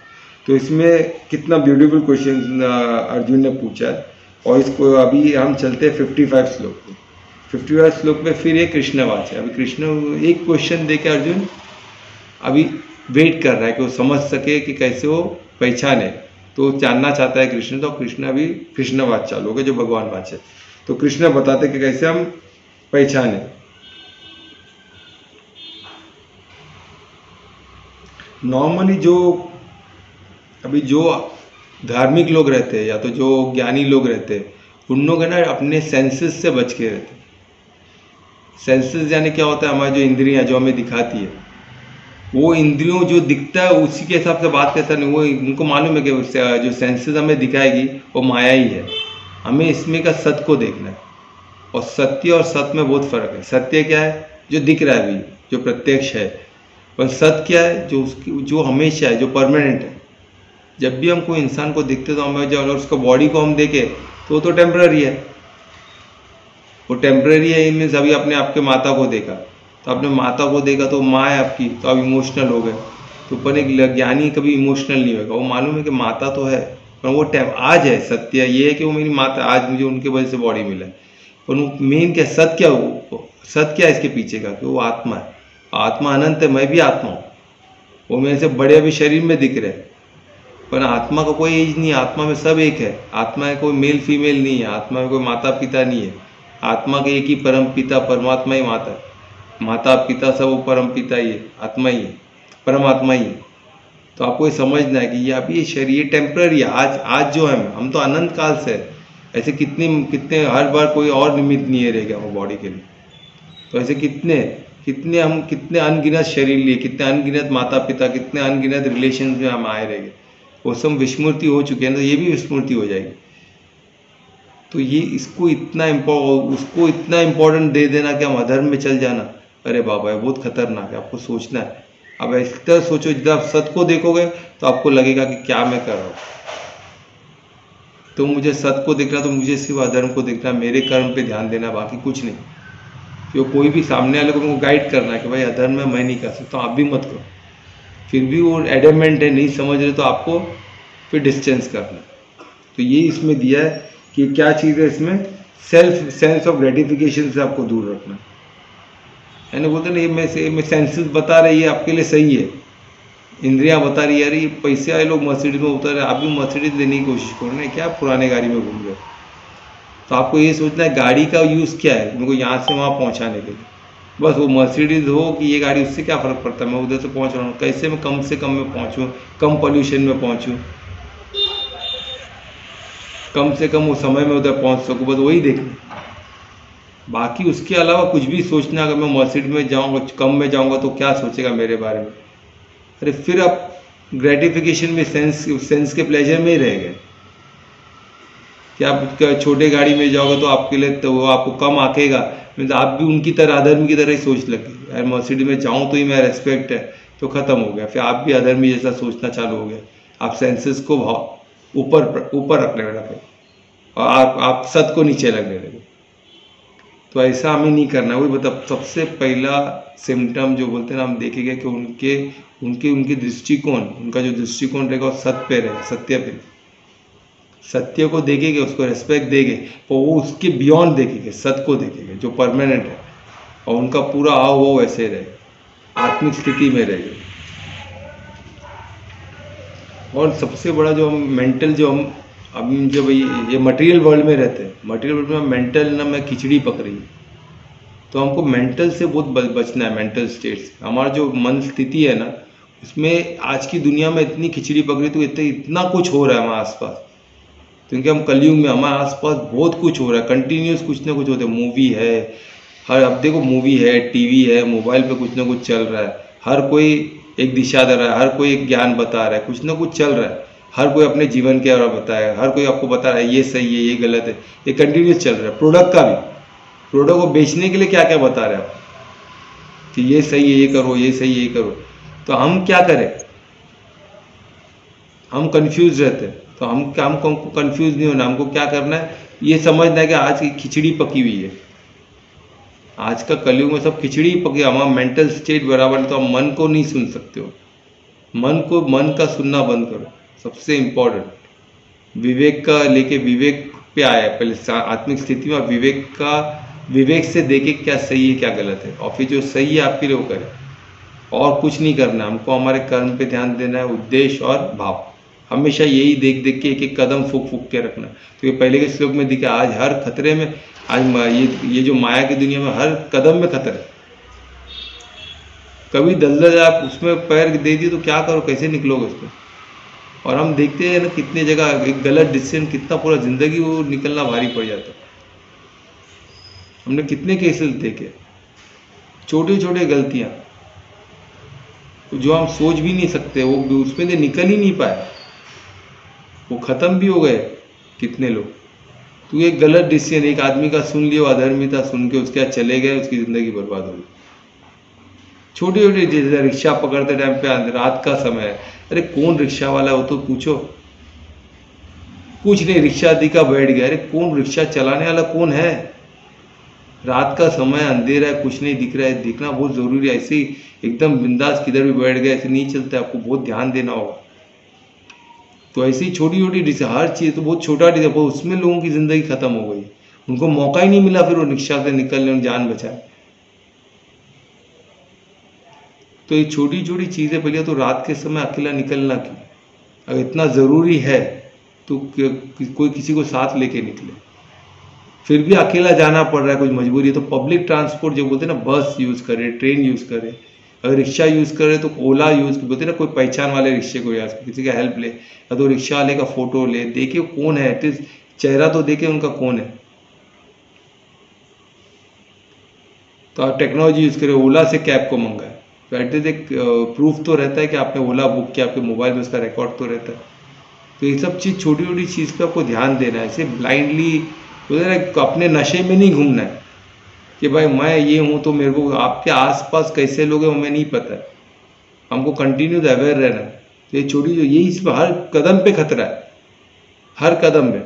तो इसमें कितना ब्यूटीफुल क्वेश्चन अर्जुन ने पूछा है, और इसको अभी हम चलते हैं 55 श्लोक में। 55 श्लोक में फिर ये कृष्णवाच है। अभी कृष्ण एक क्वेश्चन दे के अर्जुन अभी वेट कर रहा है कि वो समझ सके कि कैसे वो पहचाने, तो जानना चाहता है कृष्ण, तो कृष्ण अभी कृष्णवाच चालू हो गया जो भगवान वाच है। तो कृष्ण बताते कि कैसे हम पहचाने। नॉर्मली जो अभी जो धार्मिक लोग रहते हैं या तो जो ज्ञानी लोग रहते हैं, उन लोग है ना अपने सेंसेस से बच के रहते हैं। सेंसेस यानी क्या होता है, हमारी जो इंद्रियां जो हमें दिखाती है, वो इंद्रियों जो दिखता है उसी के हिसाब से बात करता नहीं, वो उनको मालूम है कि जो सेंसेस हमें दिखाएगी वो माया ही है, हमें इसमें का सत्य को देखना है। और सत्य और सत में बहुत फर्क है। सत्य क्या है, जो दिख रहा है अभी, जो प्रत्यक्ष है, पर सत्य क्या है, जो उसकी जो हमेशा है, जो परमानेंट है। जब भी हम कोई इंसान को देखते तो हमें जब अगर उसका बॉडी को हम देखें तो टेम्पररी है, वो टेम्पररी है। मीन्स अभी आपने आपके माता को देखा तो आपने माता को देखा तो माँ है आपकी, तो आप इमोशनल हो गए। तो पर एक ज्ञानी कभी इमोशनल नहीं होगा, वो मालूम है कि माता तो है पर वो टाइम आज है। सत्य ये है कि वो मेरी माता, आज मुझे उनके वजह से बॉडी मिला है। पर वो मेन क्या सत्य क्या हो, सत्य क्या है इसके पीछे का, कि वो आत्मा है। आत्मा अनंत है, मैं भी आत्मा हूँ। वो मेरे से बड़े अभी शरीर में दिख रहे हैं पर आत्मा का कोई एज नहीं है, आत्मा में सब एक है। आत्मा में कोई मेल फीमेल नहीं है, आत्मा में कोई माता पिता नहीं है। आत्मा के एक ही परम पिता परमात्मा ही माता है। माता पिता सब वो परम पिता ही है, आत्मा ही है, परमात्मा ही है। तो आपको ये समझना है कि ये अभी ये शरीर टेम्पररी है। आज जो है हम तो अनंत काल से है। ऐसे कितने कितने हर बार कोई और निमित्त नहीं रहेगा वो बॉडी के लिए। तो ऐसे कितने कितने हम कितने अनगिनत शरीर लिए, कितने अनगिनत माता पिता, कितने अनगिनत रिलेशन में हम आए रहेंगे। वो सब विस्मृति हो चुके हैं तो ये भी विस्मृति हो जाएगी। तो ये इसको उसको इतना इम्पोर्टेंट दे देना कि हम अधर्म में चल जाना, अरे बाबा ये बहुत खतरनाक है। आपको सोचना है। अब इस तरह सोचो, जब आप सत्य को देखोगे तो आपको लगेगा कि क्या मैं कर रहा हूँ। तो मुझे सत्य को देखना, तो मुझे सिर्फ अधर्म को देखना, मेरे कर्म पे ध्यान देना, बाकी कुछ नहीं। क्यों कोई भी सामने वाले को उनको गाइड करना है कि भाई अधर्म में मैं नहीं कर सकता, आप भी मत करो। फिर भी वो एडमेंट है, नहीं समझ रहे तो आपको फिर डिस्टेंस करना। तो ये इसमें दिया है कि क्या चीज़ है इसमें, सेल्फ सेंस ऑफ ग्रेटिफिकेशन से आपको दूर रखना है ना। बोलते ना ये मैं सेंसेस बता रही है आपके लिए सही है, इंद्रियां बता रही है अरे ये पैसे वाले लोग मर्सिडीज में उतर रहे, आप भी मर्सिडीज लेने की कोशिश करो ना, क्या पुराने गाड़ी में घूम रहे हो। तो आपको ये सोचना है गाड़ी का यूज़ क्या है, मेरे को यहाँ से वहाँ पहुँचाने के लिए। बस वो मर्सिडीज हो कि ये गाड़ी, उससे क्या फ़र्क पड़ता है, मैं उधर से पहुँच रहा हूँ, कैसे मैं कम से कम में पहुँचूँ, कम पॉल्यूशन में पहुँचूँ, कम से कम वो समय में उधर पहुँच सकूँ, बस वही देखना। बाकी उसके अलावा कुछ भी सोचना, अगर मैं मर्सिडीज में जाऊँगा, कम में जाऊँगा तो क्या सोचेगा मेरे बारे में। अरे फिर आप ग्रेटिफिकेशन में सेंस के प्लेजर में ही रह गए। कि आप छोटे गाड़ी में जाओगे तो आपके लिए तो वो आपको कम आकेगा, मीन्स आप भी उनकी तरह अधर्मी की तरह ही सोच लगे, यार मर्सिडीज में जाऊँ तो ही मैं रेस्पेक्ट है, तो ख़त्म हो गया। फिर आप भी अधर्मी जैसा सोचना चालू हो गया। आप सेंसेस को ऊपर रखने लगे और आप सत को नीचे लगने लगे। तो ऐसा हमें नहीं करना। वही मतलब सबसे पहला सिम्टम जो बोलते हैं ना, हम देखेंगे कि उनके दृष्टिकोण, उनका जो दृष्टिकोण रहेगा वो सत्य पे रहेगा, सत्य पे। सत्य को देखेंगे, उसको रेस्पेक्ट देंगे, तो वो उसके बियॉन्ड देखेंगे, सत्य को देखेंगे जो परमानेंट है, और उनका पूरा आओ वो वैसे रहे, आत्मिक स्थिति में रहेगा। और सबसे बड़ा जो हम मेंटल, जो हम अभी जब ये मटेरियल वर्ल्ड में रहते हैं, मटेरियल वर्ल्ड में मेंटल ना मैं खिचड़ी पक रही है, तो हमको मेंटल से बहुत बचना है, मेंटल स्टेट से। हमारा जो मन स्थिति है ना, उसमें आज की दुनिया में इतनी खिचड़ी पक रही, तो इतना कुछ हो रहा है हमारे आसपास, क्योंकि हम कलयुग में, हमारे आसपास बहुत कुछ हो रहा है, कंटिन्यूस कुछ ना कुछ होता है। मूवी है, हर अब देखो मूवी है, टीवी है, मोबाइल पे कुछ ना कुछ चल रहा है, हर कोई एक दिशा दे रहा है, हर कोई एक ज्ञान बता रहा है, कुछ ना कुछ चल रहा है, हर कोई अपने जीवन के बारे में बताया, हर कोई आपको बता रहा है ये सही है, ये गलत है, ये कंटिन्यूस चल रहा है। प्रोडक्ट का भी, प्रोडक्ट को बेचने के लिए क्या क्या बता रहे हैं आप कि ये सही है ये करो, ये सही है ये करो। तो हम क्या करें, हम कंफ्यूज रहते हैं। तो हमको कंफ्यूज नहीं होना, हमको क्या करना है, ये समझना है कि आज की खिचड़ी पकी हुई है। आज का कलयुग में सब खिचड़ी पकी, हमारा मेंटल स्टेट बराबर है, तो आप मन को नहीं सुन सकते हो। मन का सुनना बंद करो। सबसे इम्पोर्टेंट विवेक का लेके, विवेक पे आया पहले आत्मिक स्थिति में, विवेक से देखे क्या सही है क्या गलत है, और फिर जो सही है आपके लिए वो करें, और कुछ नहीं करना। हमको हमारे कर्म पे ध्यान देना है, उद्देश्य और भाव, हमेशा यही देख देख के एक एक कदम फूक के रखना। तो ये पहले के श्लोक में दिखा, आज हर खतरे में, आज ये जो माया की दुनिया में हर कदम में खतरा है। कभी दलदल आप उसमें पैर दे दिए तो क्या करो, कैसे निकलोगे उसमें। और हम देखते हैं ना कितने जगह एक गलत डिसीजन, कितना पूरा जिंदगी वो निकलना भारी पड़ जाता है। हमने कितने केसेस देखे, छोटे छोटे गलतियां जो हम सोच भी नहीं सकते, वो उसमें से निकल ही नहीं पाए, वो ख़त्म भी हो गए कितने लोग। तो एक गलत डिसीजन एक आदमी का सुन लिया, अधर्मिता सुन के उसके बाद चले गए, उसकी ज़िंदगी बर्बाद हो गई। छोटी छोटी चीज़ें, रिक्शा पकड़ते टाइम पे रात का समय है, अरे कौन रिक्शा वाला हो तो पूछो, कुछ नहीं, रिक्शा दिखा बैठ गया। अरे कौन रिक्शा चलाने वाला कौन है? रात का समय, अंधेरा है, कुछ नहीं दिख रहा है, दिखना बहुत जरूरी है। ऐसे ही एकदम बिंदास किधर भी बैठ गए ऐसे नहीं चलता, आपको बहुत ध्यान देना होगा। तो ऐसी छोटी छोटी हर चीज़ तो बहुत छोटा डिसीजन, पर उसमें लोगों की ज़िंदगी ख़त्म हो गई, उनको मौका ही नहीं मिला फिर वो रिक्शा से निकलने और जान बचाए। तो ये छोटी छोटी चीज़ें, पहले तो रात के समय अकेला निकलना क्यों? अगर इतना ज़रूरी है तो कोई किसी को साथ लेके निकले। फिर भी अकेला जाना पड़ रहा है, कुछ मजबूरी है तो पब्लिक ट्रांसपोर्ट जो बोलते हैं ना, बस यूज़ करें, ट्रेन यूज़ करें। अगर रिक्शा यूज़ करें तो ओला यूज़, बोलते हैं ना, कोई पहचान वाले रिक्शे को, या किसी का हेल्प ले, या तो रिक्शा वाले का फ़ोटो ले, देखे कौन है, एटलीस्ट चेहरा तो देखे उनका कौन है। तो आप टेक्नोलॉजी यूज़ करें, ओला से कैब को मंगाए, तो एटलीस्ट एक प्रूफ तो रहता है कि आपने ओला बुक किया, आपके मोबाइल में उसका रिकॉर्ड तो रहता है। तो ये सब चीज़, छोटी छोटी चीज़ पे आपको ध्यान देना है। ऐसे ब्लाइंडली अपने नशे में नहीं घूमना है कि भाई मैं ये हूँ तो मेरे को, आपके आसपास कैसे लोग हैं हमें नहीं पता है, हमको कंटिन्यूस अवेयर रहना है। तो ये छोटी जो, यही इसमें हर कदम पे खतरा है, हर कदम पे।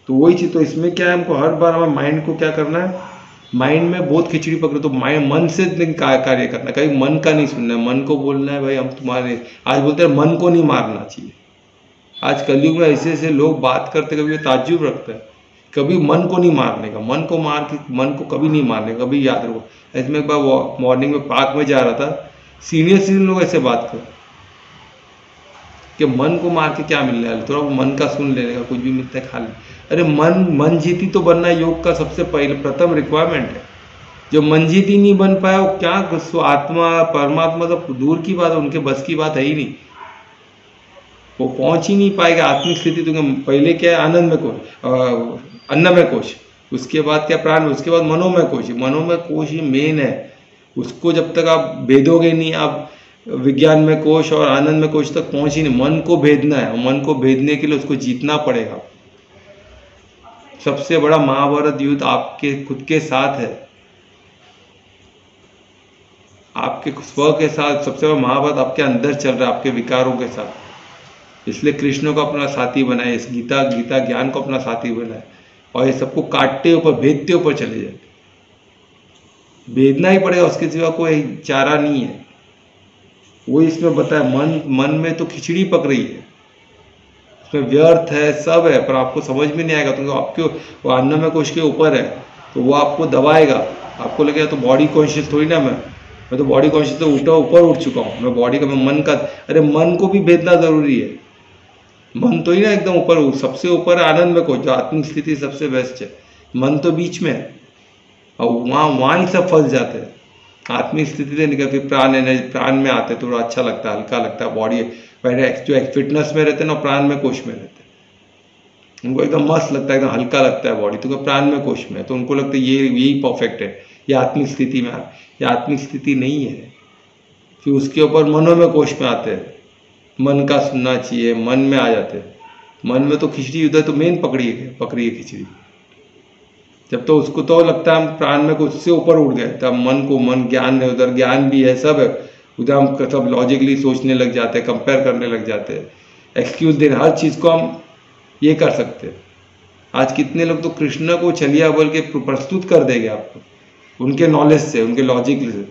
तो वही चीज़, तो इसमें क्या है, हमको हर बार हमारे माइंड को क्या करना है, माइंड में बहुत खिचड़ी पकड़ो तो माइंड, मन से कार्य करना, कहीं मन का नहीं सुनना है। मन को बोलना है भाई हम तुम्हारे, आज बोलते हैं मन को नहीं मारना चाहिए। आज कलयुग में ऐसे ऐसे लोग बात करते, कभी ताज्जुब रखता है, कभी मन को नहीं मारने का, मन को मार के, मन को कभी नहीं मारने का, कभी याद रखो। ऐसे में एक बार मॉर्निंग में पार्क में जा रहा था, सीनियर लोग ऐसे बात कर कि मन को मार के क्या मिलने वाला, थोड़ा मन का सुन लेने का, कुछ भी मिलता है खा ले। अरे मन जीती तो बनना योग का सबसे पहले प्रथम रिक्वायरमेंट है। जो मन जीती नहीं बन पाया वो क्या, आत्मा परमात्मा तो दूर की बात है, उनके बस की बात है ही नहीं, वो पहुंच ही नहीं पाएगा आत्मिक स्थिति। तो पहले क्या है, आनंद में कोश, अन्नमय कोश, उसके बाद क्या प्राण, उसके बाद मनोमय कोश। मनोमय कोश ही मेन है, उसको जब तक आप भेदोगे नहीं, आप विज्ञान में कोश और आनंद में कोश तक पहुंच ही नहीं। मन को भेदना है, मन को भेदने के लिए उसको जीतना पड़ेगा। सबसे बड़ा महाभारत युद्ध आपके खुद के साथ है, आपके स्व के साथ। सबसे बड़ा महाभारत आपके अंदर चल रहा है, आपके विकारों के साथ। इसलिए कृष्ण को अपना साथी बनाए, इस गीता ज्ञान को अपना साथी बनाए, और ये सबको काटते ऊपर, भेदते ऊपर चले जाए। भेदना ही पड़ेगा, उसके सिवा कोई चारा नहीं है। वो इसमें बताया, मन में तो खिचड़ी पक रही है, उसमें व्यर्थ है, सब है, पर आपको समझ में नहीं आएगा, तो आपके वो अन्नमय कोश के ऊपर है, तो वो आपको दबाएगा। आपको लगेगा तो बॉडी कॉन्शियस थोड़ी ना, मैं तो बॉडी कॉन्शियस तो ऊपर उठ चुका हूँ, मैं बॉडी का, मैं मन का। अरे मन को भी भेदना जरूरी है, मन तो ही ना एकदम ऊपर, सबसे ऊपर आनंद में कोश, जो आत्मिक स्थिति सबसे बेस्ट है। मन तो बीच में है, और वहाँ ही सब फंस जाते हैं। आत्मिक स्थिति से निकल फिर प्राण में आते, थोड़ा अच्छा लगता है, हल्का लगता है बॉडी। पहले जो फिटनेस में रहते हैं ना, प्राण में कोश में रहते हैं, उनको एकदम मस्त लगता है, एकदम हल्का लगता है बॉडी, तो प्राण में कोश में, तो उनको लगता है ये यही परफेक्ट है, ये आत्मिक स्थिति में। ये आत्मिक स्थिति नहीं है। फिर उसके ऊपर मनों में कोश में आते हैं, मन का सुनना चाहिए, मन में आ जाते हैं। मन में तो खिचड़ी उधर तो मेन पकड़ी है खिचड़ी। जब तो उसको तो लगता है हम प्राण में कुछ से ऊपर उठ गए, तब मन ज्ञान है, उधर ज्ञान भी है, सब है, उधर हम सब लॉजिकली सोचने लग जाते हैं, कंपेयर करने लग जाते हैं, एक्सक्यूज देने, हर चीज़ को हम ये कर सकते हैं। आज कितने लोग तो कृष्ण को छलिया बोल के प्रस्तुत कर देंगे आपको, उनके नॉलेज से, उनके लॉजिक से।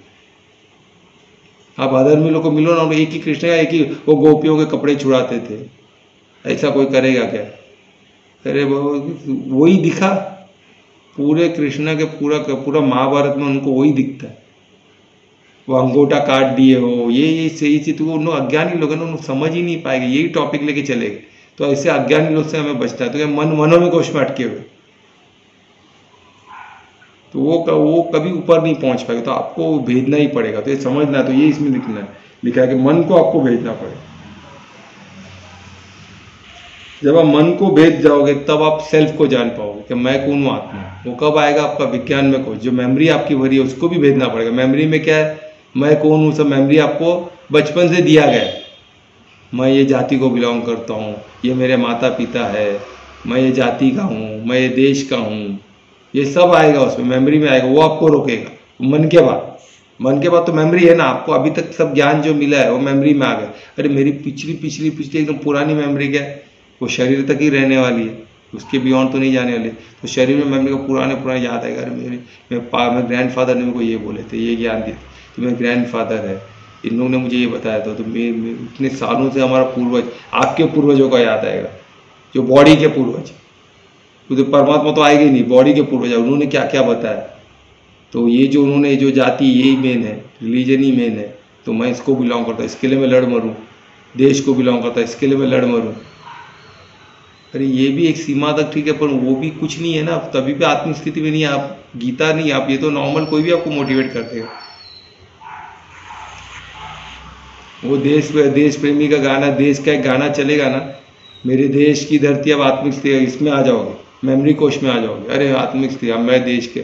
आप अधर्मी लोग को मिलो ना, एक ही कृष्ण का, एक ही वो गोपियों के कपड़े छुड़ाते थे, ऐसा कोई करेगा क्या? अरे वही दिखा पूरे कृष्ण के पूरा महाभारत में, उनको वही दिखता है। वो अंगूठा काट दिए हो, ये सही चीज, तो उन अज्ञानी लोग हैं ना, उनको समझ ही नहीं पाएंगे, यही टॉपिक लेके चलेंगे। तो ऐसे अज्ञानी लोग से हमें बचना है। तो मनों में कोश में अटके हुए, तो वो कभी ऊपर नहीं पहुंच पाएगा, तो आपको भेजना ही पड़ेगा। तो ये समझना है, तो ये इसमें लिखा है कि मन को आपको भेजना पड़ेगा। जब आप मन को भेद जाओगे तब आप सेल्फ को जान पाओगे कि मैं कौन हूँ, आत्मा। वो कब आएगा? आपका विज्ञान में कोश, जो मेमोरी आपकी भरी है उसको भी भेजना पड़ेगा। मेमोरी में क्या है, मैं कौन हूँ, सब मेमोरी आपको बचपन से दिया गया है। मैं ये जाति को बिलोंग करता हूँ, ये मेरे माता पिता है, मैं ये जाति का हूँ, मैं ये देश का हूँ, ये सब आएगा उसमें, मेमोरी में आएगा। वो आपको रोकेगा मन के बाद। मन के बाद तो मेमोरी है ना, आपको अभी तक सब ज्ञान जो मिला है वो मेमोरी में आ गया। अरे मेरी पिछली पिछली पिछली एकदम पुरानी मेमोरी क्या है, वो शरीर तक ही रहने वाली है, उसके बियॉन्ड तो नहीं जाने वाली। तो शरीर में मेमोरी को पुराने पुराने याद आएगा। अरे मेरे ग्रैंड फादर ने मेरे को ये बोले थे, ये ज्ञान दिए, तो मेरे ग्रैंड फादर है, इन लोगों ने मुझे ये बताया था। तो इतने सालों से हमारा पूर्वज, आपके पूर्वजों का याद आएगा, जो बॉडी के पूर्वज, तो परमात्मा तो आएगा ही नहीं, बॉडी के पूर्वज उन्होंने क्या क्या बताया। तो ये जो उन्होंने जो जाति, यही मेन है, रिलीजन ही मेन है। तो मैं इसको बिलोंग करता हूँ, इसके लिए मैं लड़ मरूँ। देश को बिलोंग करता है, इसके लिए मैं लड़ मरूँ। अरे ये भी एक सीमा तक ठीक है, पर वो भी कुछ नहीं है ना, तभी भी आत्मिक स्थिति में नहीं है आप, गीता नहीं आप, ये तो नॉर्मल कोई भी आपको मोटिवेट कर देगा। वो देश प्रेमी का गाना, देश का एक गाना चलेगा ना, मेरे देश की धरती, अब आत्मिक स्थिति, इसमें आ जाओगे, मेमोरी कोश में आ जाओगे। अरे आत्मिक स्थिति, अब मैं देश के,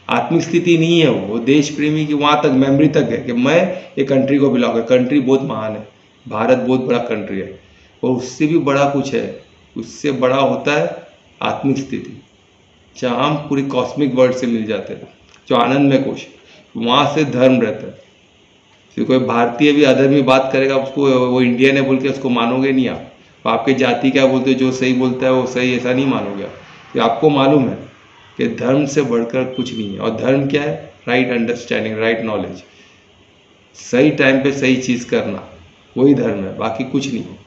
आत्मिक स्थिति नहीं है वो देश प्रेमी की, वहाँ तक मेमोरी तक है कि मैं एक कंट्री को बिलोंग है। कंट्री बहुत महान है, भारत बहुत बड़ा कंट्री है, और उससे भी बड़ा कुछ है, उससे बड़ा होता है आत्मिक स्थिति, जहाँ हम पूरी कॉस्मिक वर्ल्ड से मिल जाते हैं, जो आनंद में कोश, वहाँ से धर्म रहता है। फिर कोई भारतीय भी अधर्मी बात करेगा, उसको वो इंडियन है बोल के उसको मानोगे नहीं आप। आपके जाति क्या बोलते हो, जो सही बोलता है वो सही, ऐसा नहीं मानोगे आप। तो आपको मालूम है कि धर्म से बढ़कर कुछ नहीं है। और धर्म क्या है, राइट अंडरस्टैंडिंग, राइट नॉलेज, सही टाइम पे सही चीज़ करना, वही धर्म है, बाकी कुछ नहीं है।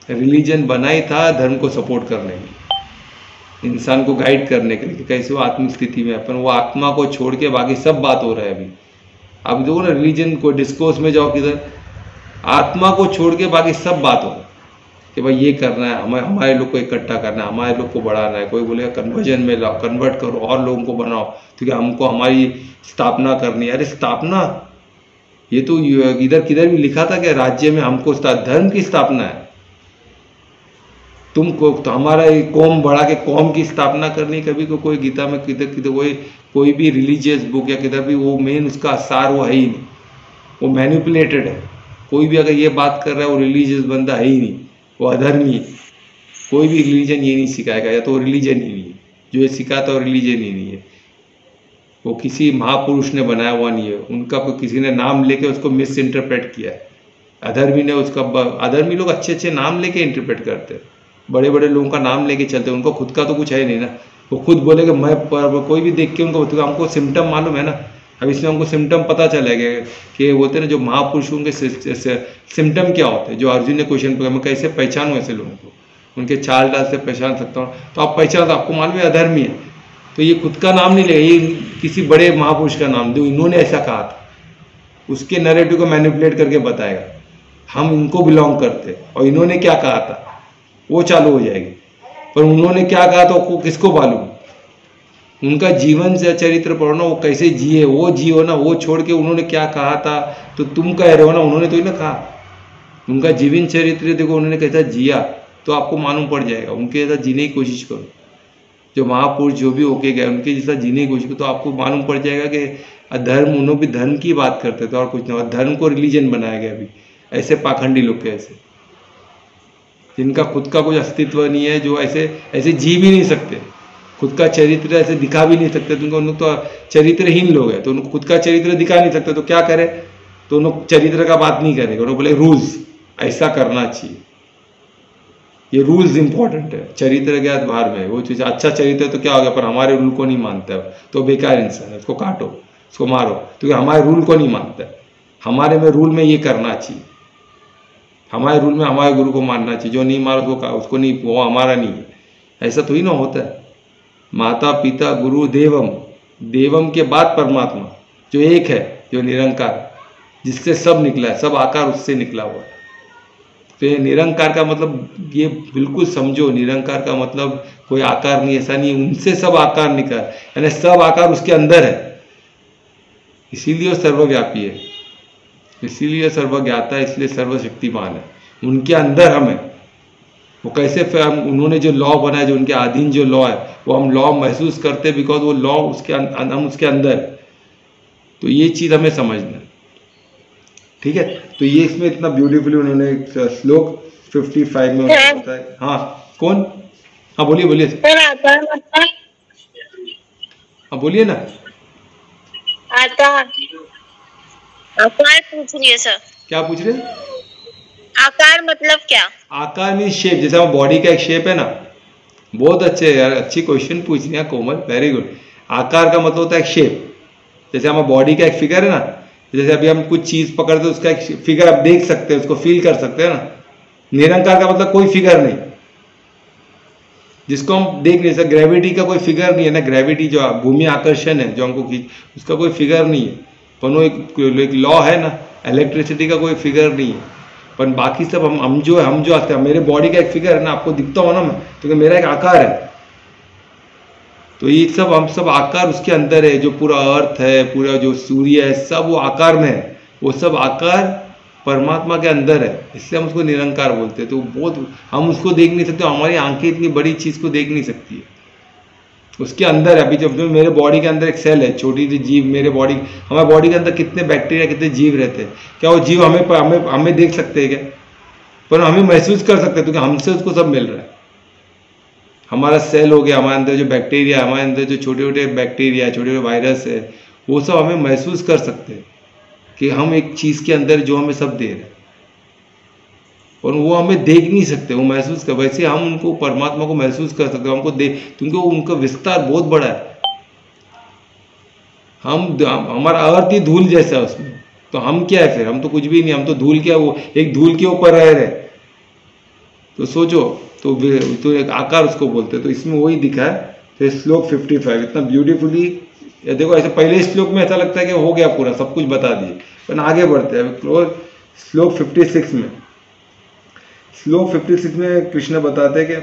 रिलीजन बना ही था धर्म को सपोर्ट करने के लिए, इंसान को गाइड करने के लिए कि कैसे वो आत्मिक स्थिति में, अपन वो आत्मा को छोड़ के बाकी सब बात हो रहा है अभी। आप देखो ना, रिलीजन को डिस्कोर्स में जाओ किधर, आत्मा को छोड़ के बाकी सब बात हो कि भाई ये करना है, हमारे लोग को इकट्ठा करना है, हमारे लोग को बढ़ाना है। कोई बोलेगा कन्वर्जन में लाओ, कन्वर्ट करो और लोगों को बनाओ, ठीक है, हमको हमारी स्थापना करनी है। अरे स्थापना, ये तो इधर किधर भी लिखा था कि राज्य में हमको धर्म की स्थापना है, तुमको तो हमारा कौम बढ़ा के कौम की स्थापना करनी। कभी को कोई गीता में किधर किधर कोई भी रिलीजियस बुक या किधर भी वो मेन उसका सार वो है ही नहीं, वो मैनिपुलेटेड है। कोई भी अगर ये बात कर रहा है वो रिलीजियस बंदा है ही नहीं, वो अधर्मी है। कोई भी रिलीजन ये नहीं सिखाएगा, या तो वो रिलीजन ही नहीं है, जो ये सिखाता है वो रिलीजन ही नहीं है, वो किसी महापुरुष ने बनाया हुआ नहीं है, उनका किसी ने नाम लेके उसको मिस इंटरप्रेट किया है। अधर्मी ने उसका, अधर्मी लोग अच्छे अच्छे नाम लेके इंटरप्रेट करते हैं, बड़े बड़े लोगों का नाम लेके चलते हैं, उनको खुद का तो कुछ है नहीं ना। वो खुद बोले कि मैं कोई भी देख के उनको, हमको सिम्टम मालूम है ना। अब इसमें हमको सिम्टम पता चलेगा कि बोलते हैं ना, जो महापुरुष उनके सिम्टम क्या होते हैं। जो अर्जुन ने क्वेश्चन पूछा, मैं कैसे पहचानूँ ऐसे लोगों को, उनके चाल डाल से पहचान सकता हूँ। तो आप पहचान, तो आपको मालूम है अधर्मी है, तो ये खुद का नाम नहीं लेगा, ये किसी बड़े महापुरुष का नाम जो इन्होंने ऐसा कहा था, उसके नैरेटिव को मैनिपुलेट करके बताएगा हम इनको बिलोंग करते और इन्होंने क्या कहा था, वो चालू हो जाएगी। पर उन्होंने क्या कहा था वो किसको मालूम, उनका जीवन से चरित्र पढ़ो ना, वो कैसे जिए, वो जियो ना, वो छोड़ के उन्होंने क्या कहा था तो तुम कह रहे हो ना, उन्होंने तो ही ना कहा। उनका जीवन चरित्र देखो, उन्होंने कैसा जिया तो आपको मालूम पड़ जाएगा। उनके जैसा जीने की कोशिश करो, जो महापुरुष जो भी होके गए उनके जैसा जीने की कोशिश करो, तो आपको मालूम पड़ जाएगा कि धर्म, उन्होंने भी धर्म की बात करते थे और कुछ नहीं। और धर्म को रिलीजन बनाया गया अभी, ऐसे पाखंडी लोग के, ऐसे जिनका खुद का कुछ अस्तित्व नहीं है, जो ऐसे ऐसे जी भी नहीं सकते, खुद का चरित्र ऐसे दिखा भी नहीं सकते। तो उन लोग तो चरित्रहीन लोग हैं, तो उनको खुद का चरित्र दिखा नहीं सकते, तो क्या करें, तो उन लोग चरित्र का बात नहीं करेंगे, उन्होंने बोले रूल्स ऐसा करना चाहिए, ये रूल्स इंपॉर्टेंट है। चरित्र गया बाहर में, वो चीज़ अच्छा चरित्र तो क्या हो गया, पर हमारे रूल को नहीं मानता है तो बेकार इंसान है, उसको काटो, उसको मारो, क्योंकि हमारे रूल को नहीं मानता है। हमारे में रूल में ये करना चाहिए, हमारे रूल में हमारे गुरु को मानना चाहिए, जो नहीं मारो उसको नहीं, वो हमारा नहीं है। ऐसा तो ही ना होता है। माता पिता गुरु देवम, देवम के बाद परमात्मा जो एक है, जो निरंकार, जिससे सब निकला है, सब आकार उससे निकला हुआ है। तो ये निरंकार का मतलब ये बिल्कुल समझो, निरंकार का मतलब कोई आकार नहीं, ऐसा नहीं, उनसे सब आकार निकला, यानी सब आकार उसके अंदर है, इसीलिए वो सर्वव्यापी है, इसीलिए सर्वज्ञाता है, इसलिए सर्वशक्तिमान है। उनके अंदर हम है। वो कैसे फिर हम, उन्होंने जो लॉ बनाया, जो उनके अधीन जो लॉ है, वो हम लॉ महसूस करते हैं, बिकॉज वो लॉ उसके हम उसके अंदर है। तो ये चीज़ हमें समझना है, ठीक है। तो ये इसमें इतना ब्यूटीफुली उन्होंने एक श्लोक 55 में बताया। हाँ कौन, हाँ बोलिए बोलिए, हाँ बोलिए ना। आता आकार पूछ रही है सर। क्या पूछ रहे हैं? आकार मतलब क्या? आकार मीन शेप, जैसे हमारा बॉडी का एक शेप है ना। बहुत अच्छे यार, अच्छी क्वेश्चन पूछ लिया कोमल, वेरी गुड। आकार का मतलब होता है एक शेप। जैसे हमारा बॉडी का एक फिगर है ना, जैसे अभी हम कुछ चीज पकड़ते हैं उसका एक फिगर आप देख सकते हैं, उसको फील कर सकते हैं ना। निरंकार का मतलब कोई फिगर नहीं, जिसको हम देख नहीं सकते। ग्रेविटी का कोई फिगर नहीं है ना, ग्रेविटी जो भूमि आकर्षण है जो हमको खींच, उसका कोई फिगर नहीं है। पर वो एक लॉ है ना, इलेक्ट्रिसिटी का कोई फिगर नहीं है। पर बाकी सब हम जो आते हैं, मेरे बॉडी का एक फिगर है ना, आपको दिखता हो ना मैं, तो मेरा एक आकार है। तो ये सब हम सब आकार उसके अंदर है, जो पूरा अर्थ है, पूरा जो सूर्य है, सब वो आकार में है। वो सब आकार परमात्मा के अंदर है, इसलिए हम उसको निरंकार बोलते हैं। तो बहुत, हम उसको देख नहीं सकते, हमारी आंखें इतनी बड़ी चीज़ को देख नहीं सकती है। उसके अंदर है। अभी जब मेरे बॉडी के अंदर एक सेल है, छोटी सी जीव, मेरे बॉडी, हमारे बॉडी के अंदर कितने बैक्टीरिया, कितने जीव रहते हैं। क्या वो जीव हमें हमें हमें देख सकते हैं क्या? पर हमें महसूस कर सकते हैं, क्योंकि हमसे उसको सब मिल रहा है। हमारा सेल हो गया, हमारे अंदर जो बैक्टीरिया, हमारे अंदर जो छोटे छोटे बैक्टीरिया, छोटे छोटे वायरस है, वो सब हमें महसूस कर सकते हैं कि हम एक चीज़ के अंदर जो हमें सब दे रहे हैं। और वो हमें देख नहीं सकते, वो महसूस कर। वैसे हम उनको, परमात्मा को महसूस कर सकते हैं, हमको देख, क्योंकि उनका विस्तार बहुत बड़ा है। हमारा अर्थ ही धूल जैसा है उसमें, तो हम क्या है फिर? हम तो कुछ भी नहीं, हम तो धूल, क्या वो एक धूल के ऊपर रह रहे। तो सोचो, तो एक आकार उसको बोलते हैं। तो इसमें वही दिखा है। तो श्लोक 55 इतना ब्यूटीफुली, देखो ऐसे पहले श्लोक में ऐसा लगता है कि हो गया पूरा, सब कुछ बता दिए, पर आगे बढ़ते हैं। श्लोक 56 में, श्लोक 56 में कृष्ण बताते हैं कि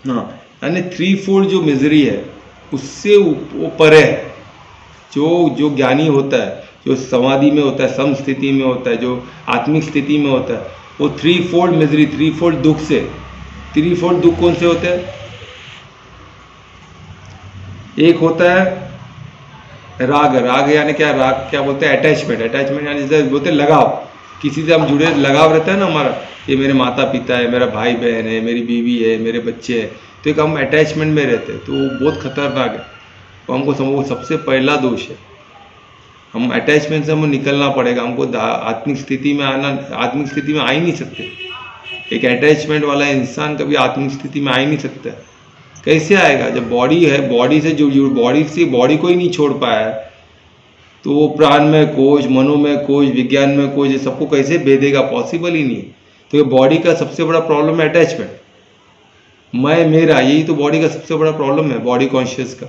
हाँ, यानी 3 फोल्ड जो मिजरी है, उससे वो परे है। जो जो ज्ञानी होता है, जो समाधि में होता है, सम स्थिति में होता है, जो आत्मिक स्थिति में होता है, वो 3 फोल्ड मिजरी, 3 फोल्ड दुख से, 3 फोल्ड दुख कौन से होते हैं? एक होता है राग। राग यानी क्या? राग क्या बोलते हैं? अटैचमेंट। अटैचमेंट यानी जैसे बोलते हैं लगाव, किसी से हम जुड़े, लगाव रहता है ना हमारा। ये मेरे माता पिता है, मेरा भाई बहन है, मेरी बीवी है, मेरे बच्चे हैं, तो एक हम अटैचमेंट में रहते हैं। तो वो बहुत खतरनाक है। तो हमको वो सबसे पहला दोष है। हम अटैचमेंट से हमें निकलना पड़ेगा। हमको आत्मिक स्थिति में आना, आत्मिक स्थिति में आ ही नहीं सकते। एक अटैचमेंट वाला इंसान कभी आत्मिक स्थिति में आ ही नहीं सकता। कैसे आएगा? जब बॉडी है, बॉडी से जुड़, बॉडी से, बॉडी को ही नहीं छोड़ पाया है, तो वो प्राण में कोश, मनो में कोश, विज्ञान में कोश, ये सबको कैसे भेदेगा? पॉसिबल ही नहीं। तो ये बॉडी का सबसे बड़ा प्रॉब्लम है अटैचमेंट। मैं मेरा, यही तो बॉडी का सबसे बड़ा प्रॉब्लम है, बॉडी कॉन्शियस का।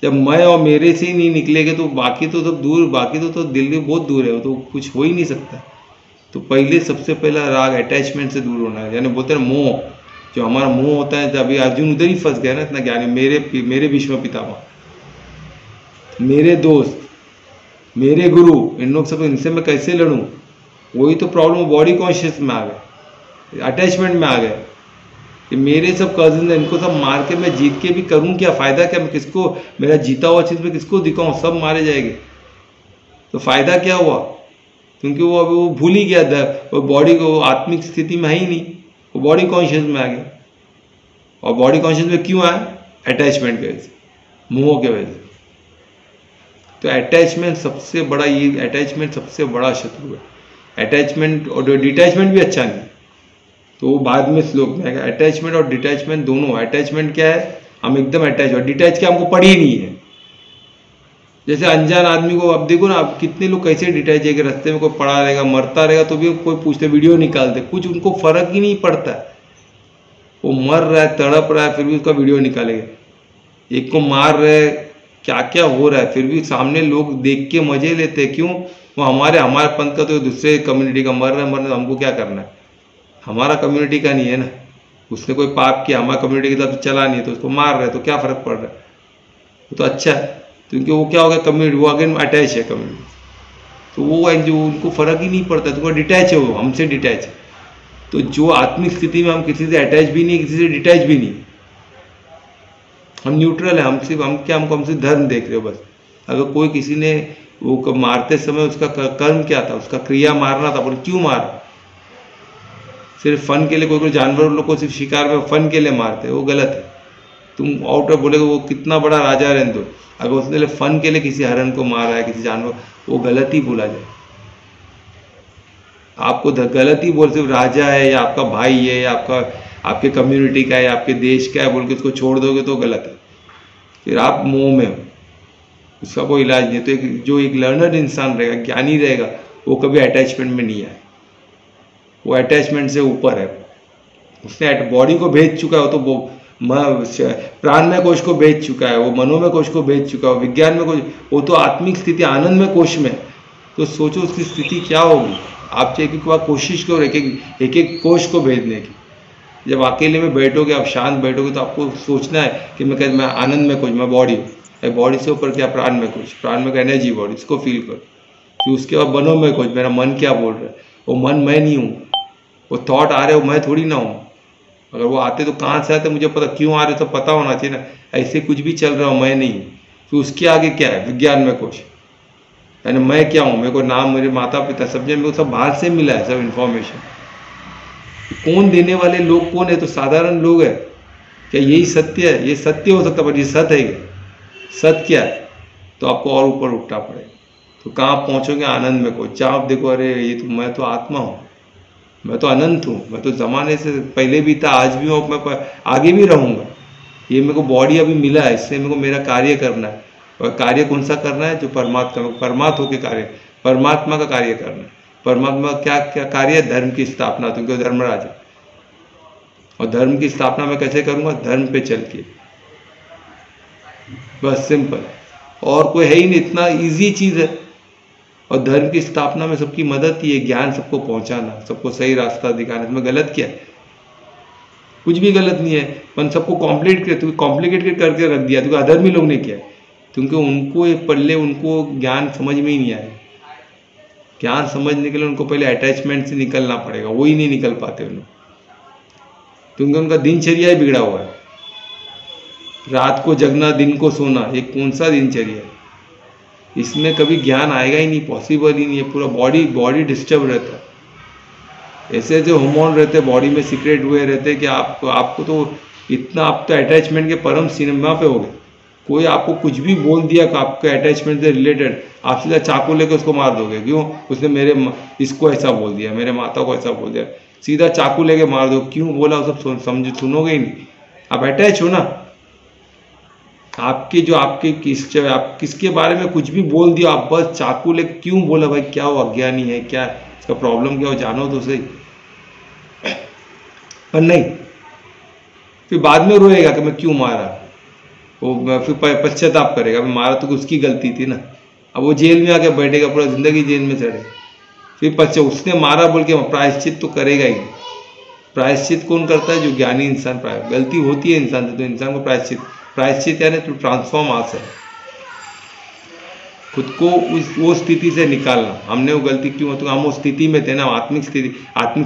जब मैं और मेरे से ही नहीं निकलेगा, तो बाकी तो सब दूर, बाकी तो दिल में बहुत दूर है, वो तो कुछ हो ही नहीं सकता। तो पहले सबसे पहला राग अटैचमेंट से दूर होना है। यानी बोलते हैं मोह, जो हमारा मोह होता है। अभी अर्जुन उधर ही फंस गया ना, इतना ज्ञानी, मेरे भीष्म पितामह, मेरे दोस्त, मेरे गुरु, इन लोग सब, इनसे मैं कैसे लड़ूं? वही तो प्रॉब्लम, बॉडी कॉन्शियस में आ गए, अटैचमेंट में आ गए कि मेरे सब कजिन, इनको सब मार के मैं जीत के भी करूं क्या? फायदा क्या? मैं किसको, मेरा जीता हुआ चीज़ में किसको दिखाऊं? सब मारे जाएंगे, तो फायदा क्या हुआ? क्योंकि वो अभी वो भूल ही गया था, वो बॉडी को आत्मिक स्थिति में है ही नहीं, वो बॉडी कॉन्शियस में आ गया। और बॉडी कॉन्शियस में क्यों आया? अटैचमेंट की वजह से, मोह की वजह से। तो अटैचमेंट सबसे बड़ा, ये अटैचमेंट सबसे बड़ा शत्रु है। अटैचमेंट और डिटैचमेंट भी अच्छा नहीं, तो वो बाद में श्लोक में आएगा। अटैचमेंट और डिटैचमेंट दोनों। अटैचमेंट क्या है? हम एकदम अटैच, और डिटैच क्या? हमको पड़ी ही नहीं है। जैसे अनजान आदमी को, अब देखो ना, आप कितने लोग कैसे डिटैच है कि रास्ते में कोई पड़ा रहेगा, मरता रहेगा, तो भी कोई पूछते, वीडियो निकालते, कुछ उनको फर्क ही नहीं पड़ता। वो मर रहा है, तड़प रहा है, फिर भी उसका वीडियो निकालेगा। एक को मार रहे, क्या क्या हो रहा है, फिर भी सामने लोग देख के मजे लेते हैं। क्यों? वो हमारे पंथ का, तो दूसरे कम्युनिटी का मर रहा है, मरने, हमको क्या करना है? हमारा कम्युनिटी का नहीं है ना, उसने कोई पाप किया, हमारा कम्युनिटी की तरफ चला नहीं है, तो उसको मार रहे, तो क्या फर्क पड़ रहा है? वो तो अच्छा है, क्योंकि वो क्या हो गया, कम्युनिटी, वो अगेन अटैच है कम्युनिटी। तो वो जो उनको फर्क ही नहीं पड़ता, तो वो डिटैच है, वो हमसे डिटैच है। तो जो आत्मिक स्थिति में हम किसी से अटैच भी नहीं, किसी से डिटैच भी नहीं, हम न्यूट्रल है। हम सिर्फ, हम क्या, हमको हमसे धर्म देख रहे हो बस। अगर कोई किसी ने वो मारते समय उसका कर्म क्या था, उसका क्रिया मारना था, पर क्यों मारा? सिर्फ फन के लिए, कोई जानवर लोग को सिर्फ शिकार में फन के लिए मारते हैं, वो गलत है। तुम आउट ऑफ बोलेगे वो कितना बड़ा राजा रहने दो, अगर उसने फन के लिए किसी हरण को मारा है, किसी जानवर, वो गलत ही बोला जाए। आपको गलत ही बोल, सिर्फ राजा है या आपका भाई है या आपके कम्युनिटी का है या आपके देश का है बोल के उसको छोड़ दोगे तो गलत है, फिर आप मोह में हो, उसका कोई इलाज नहीं। तो जो एक लर्नर इंसान रहेगा, ज्ञानी रहेगा, वो कभी अटैचमेंट में नहीं आए, वो अटैचमेंट से ऊपर है। उसने बॉडी को भेज चुका है, तो वो प्राणमय कोश को भेज चुका है, वो मनोमय कोश को भेज चुका है, विज्ञान में कोश, वो तो आत्मिक स्थिति आनंदमय कोश में। तो सोचो उसकी स्थिति क्या होगी। आप एक एक बार कोशिश करो एक एक कोश को भेजने की। जब अकेले में बैठोगे, आप शांत बैठोगे, तो आपको सोचना है कि मैं आनंद में कोश, मैं बॉडी हूँ, बॉडी से ऊपर क्या प्राण में कोश, प्राण में एनर्जी बॉडी, इसको फील करो। फिर उसके बाद मनोमय कोश, मेरा मन क्या बोल रहा है, वो मन मैं नहीं हूँ, वो थॉट आ रहे हो मैं थोड़ी ना हूँ। अगर वो आते तो कहाँ से आते मुझे पता, क्यों आ रहे तो पता होना चाहिए ना। ऐसे कुछ भी चल रहा हूँ मैं नहीं हूँ। फिर उसके आगे क्या है, विज्ञान में कुछ, यानी मैं क्या हूँ, मेरे को नाम, मेरे माता पिता, सब मेरे को सब बाहर से मिला है, सब इन्फॉर्मेशन। कौन देने वाले लोग कौन है, तो साधारण लोग है। क्या यही सत्य है? ये सत्य हो सकता है, पर ये सत्य है क्या? सत्य क्या है? तो आपको और ऊपर उठना पड़ेगा। तो कहाँ पहुँचोगे, आनंद में को। जहाँ आप देखो अरे ये तो मैं तो आत्मा हूँ, मैं तो अनंत हूँ, मैं तो ज़माने से पहले भी था, आज भी हूँ, मैं आगे भी रहूँगा। ये मेरे को बॉडी अभी मिला है, इससे मेरे को मेरा कार्य करना है। और कार्य कौन सा करना है? जो परमात्मा के कार्य, परमात्मा का कार्य करना है। परमात्मा क्या क्या कार्य है? धर्म की स्थापना, क्योंकि वो धर्मराज है। और धर्म की स्थापना मैं कैसे करूँगा? धर्म पे चल के, बस सिंपल। और कोई है ही नहीं, इतना ईजी चीज़ है। और धर्म की स्थापना में सबकी मदद ही है, ज्ञान सबको पहुंचाना, सबको सही रास्ता दिखाना। इसमें गलत क्या है? कुछ भी गलत नहीं है, पर सबको कॉम्प्लिकेट करके रख दिया, क्योंकि अधर्मी लोग ने किया, क्योंकि उनको ये पल्ले, उनको ज्ञान समझ में ही नहीं आया। ज्ञान समझने के लिए उनको पहले अटैचमेंट से निकलना पड़ेगा, वो ही नहीं निकल पाते उन लोग, क्योंकि उनका दिनचर्या ही बिगड़ा हुआ है। रात को जगना, दिन को सोना, ये कौन सा दिनचर्या है? इसमें कभी ज्ञान आएगा ही नहीं, पॉसिबल ही नहीं है। पूरा बॉडी डिस्टर्ब रहता है। ऐसे जो हार्मोन रहते हैं बॉडी में सीक्रेट हुए रहते हैं कि आपको तो इतना, आप तो अटैचमेंट के परम सीमा पे हो गए। कोई आपको कुछ भी बोल दिया कि आपके अटैचमेंट से रिलेटेड, आप सीधा चाकू लेकर उसको मार दोगे। क्यों? उसने इसको ऐसा बोल दिया, मेरे माता को ऐसा बोल दिया, सीधा चाकू लेके मार दो। क्यों बोला? वो सब सुनोगे ही नहीं, आप अटैच हो ना। आपके जो आपके आप किसके बारे में कुछ भी बोल दिया, आप बस चाकू ले, क्यों बोला भाई? क्या वो अज्ञानी है? क्या इसका प्रॉब्लम क्या हो? जानो तो सही। पर नहीं, फिर बाद में रोएगा कि मैं क्यों मारा। वो फिर पश्चाताप करेगा, मैं मारा तो उसकी गलती थी ना। अब वो जेल में आके बैठेगा, पूरा जिंदगी जेल में चढ़े। फिर उसने मारा बोल के प्रायश्चित तो करेगा ही। प्रायश्चित कौन करता है? जो ज्ञानी इंसान। गलती होती है इंसान से, तो इंसान को प्रायश्चित यानी तो ट्रांसफॉर्म आ सके, खुद को वो स्थिति से निकालना। हमने वो गलती क्यों? तो हम उस स्थिति में थे ना, आत्मिक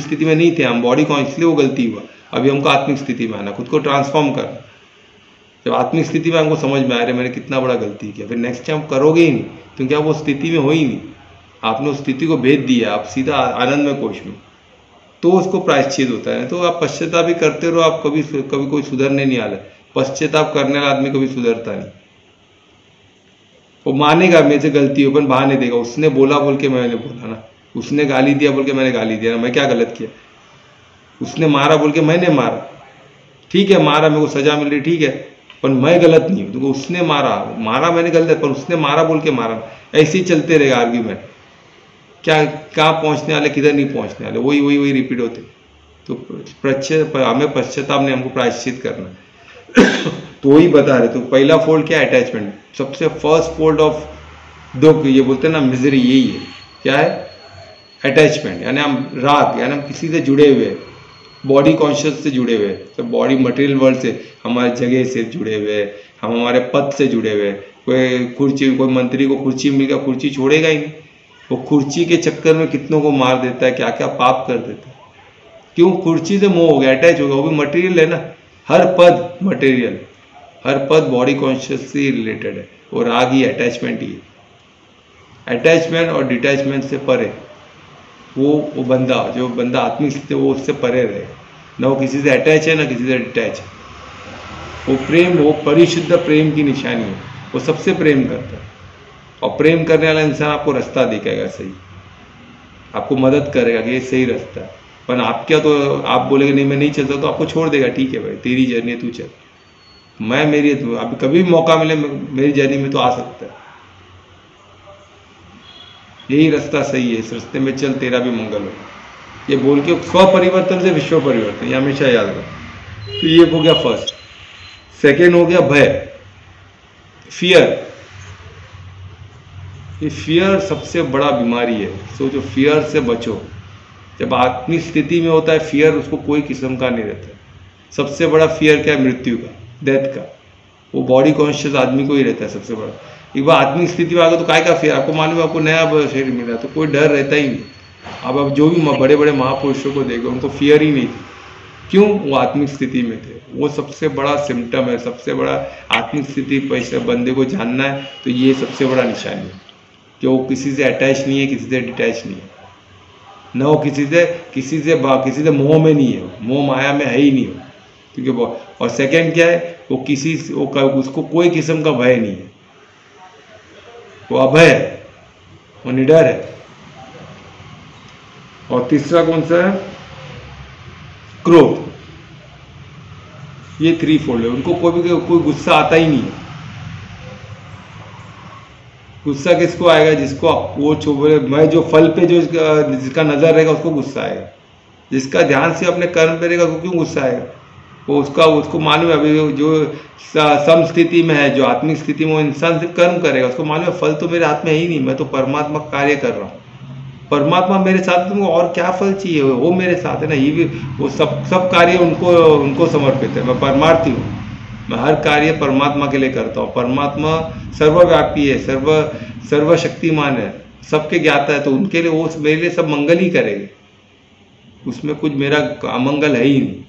स्थिति में नहीं थे हम, बॉडी को, इसलिए वो गलती हुआ। अभी हमको आत्मिक स्थिति में आना, खुद को ट्रांसफॉर्म करना। जब आत्मिक स्थिति में हमको समझ में आ रहा है मैंने कितना बड़ा गलती किया, फिर नेक्स्ट टाइम करोगे ही नहीं, क्योंकि आप वो स्थिति में हो ही नहीं। आपने उस स्थिति को भेज दिया, आप सीधा आनंद में कोश में, तो उसको प्रायश्चित होता है। तो आप पश्चाताप भी करते रहो, आप कभी कोई सुधरने नहीं आला। पश्चाताप करने वाला आदमी कभी सुधरता नहीं। वो मानेगा मेरे से गलती हो, पर बहाने देगा। उसने बोला बोल के मैंने बोला ना, उसने गाली दिया बोल के मैंने गाली दिया ना, मैं क्या गलत किया? उसने मारा बोल के मैंने मारा, ठीक है, मारा, मेरे को सजा मिल रही, ठीक है, पर मैं गलत नहीं हूँ। तो उसने मारा मैंने गलत, पर उसने मारा बोल के मारा। ऐसे ही चलते रहेगा आर्ग्यूमेंट। क्या कहाँ पहुँचने वाले, किधर नहीं पहुँचने वाले, वही रिपीट होते। तो हमें पश्चाताप ने हमको प्रायश्चित करना। तो वही बता रहे। तो पहला फोल्ड क्या है? अटैचमेंट। सबसे फर्स्ट फोल्ड ऑफ दुख, ये बोलते हैं ना मिजरी, यही है। क्या है? अटैचमेंट, यानी हम राग, यानी हम किसी से जुड़े हुए, बॉडी कॉन्शियस से जुड़े हुए, तो बॉडी मटेरियल वर्ल्ड से, हमारे जगह से जुड़े हुए, हम हमारे पद से जुड़े हुए। कोई मंत्री को कुर्सी मिल गया, कुर्सी छोड़ेगा ही नहीं। वो कुर्सी के चक्कर में कितनों को मार देता है, क्या क्या पाप कर देता है। क्यों? कुर्सी से मोह हो गया, अटैच हो गया। वो भी मटेरियल है ना, हर पद मटेरियल, हर पद बॉडी कॉन्शियस से रिलेटेड है। वो राग ही, अटैचमेंट ही है। अटैचमेंट और डिटैचमेंट से परे वो बंदा, जो बंदा आत्मिक स्थिति, वो उससे परे रहे ना। वो किसी से अटैच है ना किसी से डिटैच है। वो प्रेम, वो परिशुद्ध प्रेम की निशानी है। वो सबसे प्रेम करता है, और प्रेम करने वाला इंसान आपको रास्ता दिखाएगा सही, आपको मदद करेगा कि ये सही रास्ता है। पर आप क्या, तो आप बोलेंगे नहीं मैं नहीं चलता, तो आपको छोड़ देगा। ठीक है भाई, तेरी जर्नी है, तू चल, मैं मेरी, अभी कभी भी मौका मिले मेरी जर्नी में तो आ सकता है, यही रास्ता सही है, इस रास्ते में चल, तेरा भी मंगल हो। ये बोल के स्व परिवर्तन से विश्व परिवर्तन, ये हमेशा याद रखो। तो ये हो गया फर्स्ट। सेकेंड हो गया भय, फियर। ये फियर सबसे बड़ा बीमारी है, सोचो, फियर से बचो। जब आत्मिक स्थिति में होता है फियर, उसको कोई किस्म का नहीं रहता। सबसे बड़ा फियर क्या है? मृत्यु का, डेथ का। वो बॉडी कॉन्शियस आदमी को ही रहता है सबसे बड़ा। एक बार आत्मिक स्थिति में आ गए तो काय का फियर? आपको मालूम है, आपको नया शरीर मिला, तो कोई डर रहता ही नहीं। अब जो भी बड़े बड़े महापुरुषों को देखो, उनको फियर ही नहीं थी। क्यों? वो आत्मिक स्थिति में थे। वो सबसे बड़ा सिम्टम है, सबसे बड़ा आत्मिक स्थिति पैसे बंदे को जानना है तो ये सबसे बड़ा निशानी है कि वो किसी से अटैच नहीं है, किसी से डिटैच नहीं है, न वो किसी से मोह में नहीं है, मोह माया में है ही नहीं हो, क्योंकि वो। और सेकंड क्या है? वो उसको कोई किस्म का भय नहीं है, वो अभय है, वो निडर है। और तीसरा कौन सा है? क्रोध। ये थ्री फोल्ड है। उनको कोई गुस्सा आता ही नहीं है। गुस्सा किसको आएगा? जिसको वो बोले मैं जो फल पे जो जिसका नजर रहेगा उसको गुस्सा आएगा। जिसका ध्यान से अपने कर्म पे रहेगा उसको क्यों गुस्सा आएगा? वो उसको मालूम है अभी जो सम स्थिति में है, जो आत्मिक स्थिति में, वो इंसान सिर्फ कर्म करेगा। उसको मालूम है फल तो मेरे हाथ में है ही नहीं, मैं तो परमात्मा का कार्य कर रहा हूँ, परमात्मा मेरे साथ, तुमको और क्या फल चाहिए? वो मेरे साथ है ना। ये भी वो सब कार्य उनको समर्पित है। मैं परमार्थी हूँ, मैं हर कार्य परमात्मा के लिए करता हूँ। परमात्मा सर्वव्यापी है, सर्वशक्तिमान है, सबके ज्ञाता है, तो उनके लिए वो मेरे लिए सब मंगल ही करेंगे। उसमें कुछ मेरा अमंगल है ही नहीं।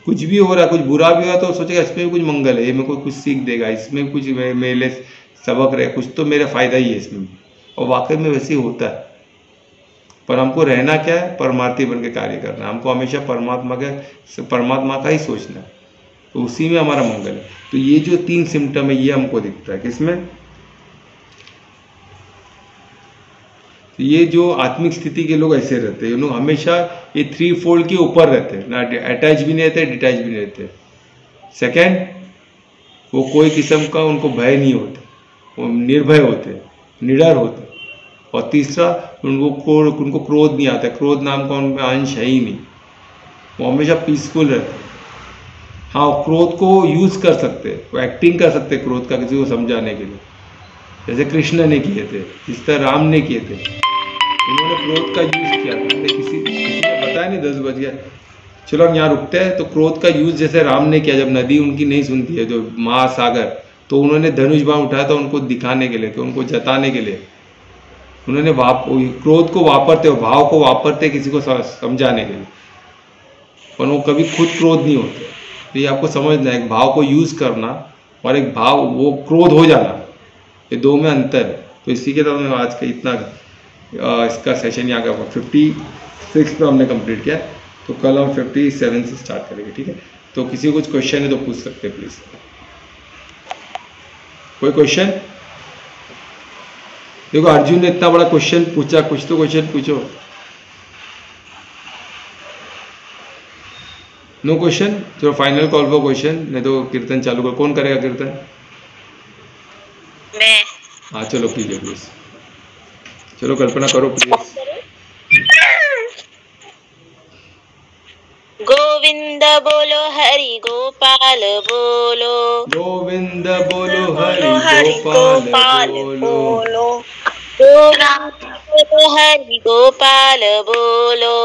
कुछ भी हो रहा, कुछ बुरा भी हुआ तो सोचेगा इसमें भी कुछ मंगल है, ये मेरे को कुछ सीख देगा, इसमें कुछ मेरे लिए सबक रहे, कुछ तो मेरा फायदा ही है इसमें। और वाकई में वैसे ही होता है। पर हमको रहना क्या है? परमार्थी बन के कार्य करना है। हमको हमेशा परमात्मा का ही सोचना है, तो उसी में हमारा मंगल है। तो ये जो तीन सिम्टम है ये हमको दिखता है किसमें? तो ये जो आत्मिक स्थिति के लोग ऐसे रहते हैं, लोग हमेशा ये थ्री फोल्ड के ऊपर रहते हैं, ना अटैच भी नहीं रहते, डिटैच भी नहीं रहते। सेकेंड, वो कोई किस्म का उनको भय नहीं होता, वो निर्भय होते, निडर होते। और तीसरा, उनको क्रोध नहीं आता, क्रोध नाम का उनमें अंश है ही नहीं, वो हमेशा पीसफुल रहते। हाँ, क्रोध को यूज़ कर सकते, वो एक्टिंग कर सकते क्रोध का किसी को समझाने के लिए, जैसे कृष्ण ने किए थे, जिस तरह राम ने किए थे। उन्होंने क्रोध का यूज़ किया था। किसी ने बताया नहीं, 10 बज गया, चलो हम यहाँ रुकते हैं। तो क्रोध का यूज़ जैसे राम ने किया, जब नदी उनकी नहीं सुनती है, जो महासागर, तो उन्होंने धनुष बाण उठाया था उनको दिखाने के लिए, कि उनको जताने के लिए उन्होंने क्रोध को वापरते, भाव को वापरते किसी को समझाने के लिए, पर वो कभी खुद क्रोध नहीं होते। तो ये आपको समझना है, एक भाव को यूज़ करना और एक भाव वो क्रोध हो जाना, ये दो में अंतर है। तो इसी के तरह आज का इतना इसका सेशन यहाँ का 56 पे हमने कंप्लीट किया। तो कल हम 57 से स्टार्ट करेंगे, ठीक है? तो किसी को कुछ क्वेश्चन है तो पूछ सकते हैं प्लीज़। कोई क्वेश्चन? देखो अर्जुन ने इतना बड़ा क्वेश्चन पूछा, कुछ तो क्वेश्चन पूछो। No question? चलो फाइनल कॉल फॉर क्वेश्चन, नहीं तो कीर्तन चालू कर। कौन करेगा कीर्तन? मैं। हाँ चलो कीजिए प्लीज, चलो कल्पना करो प्लीज। गोविंद बोलो हरि गोपाल बोलो, गोविंद बोलो हरि गोपाल बोलो, गोविंद बोलो हरि गोपाल बोलो।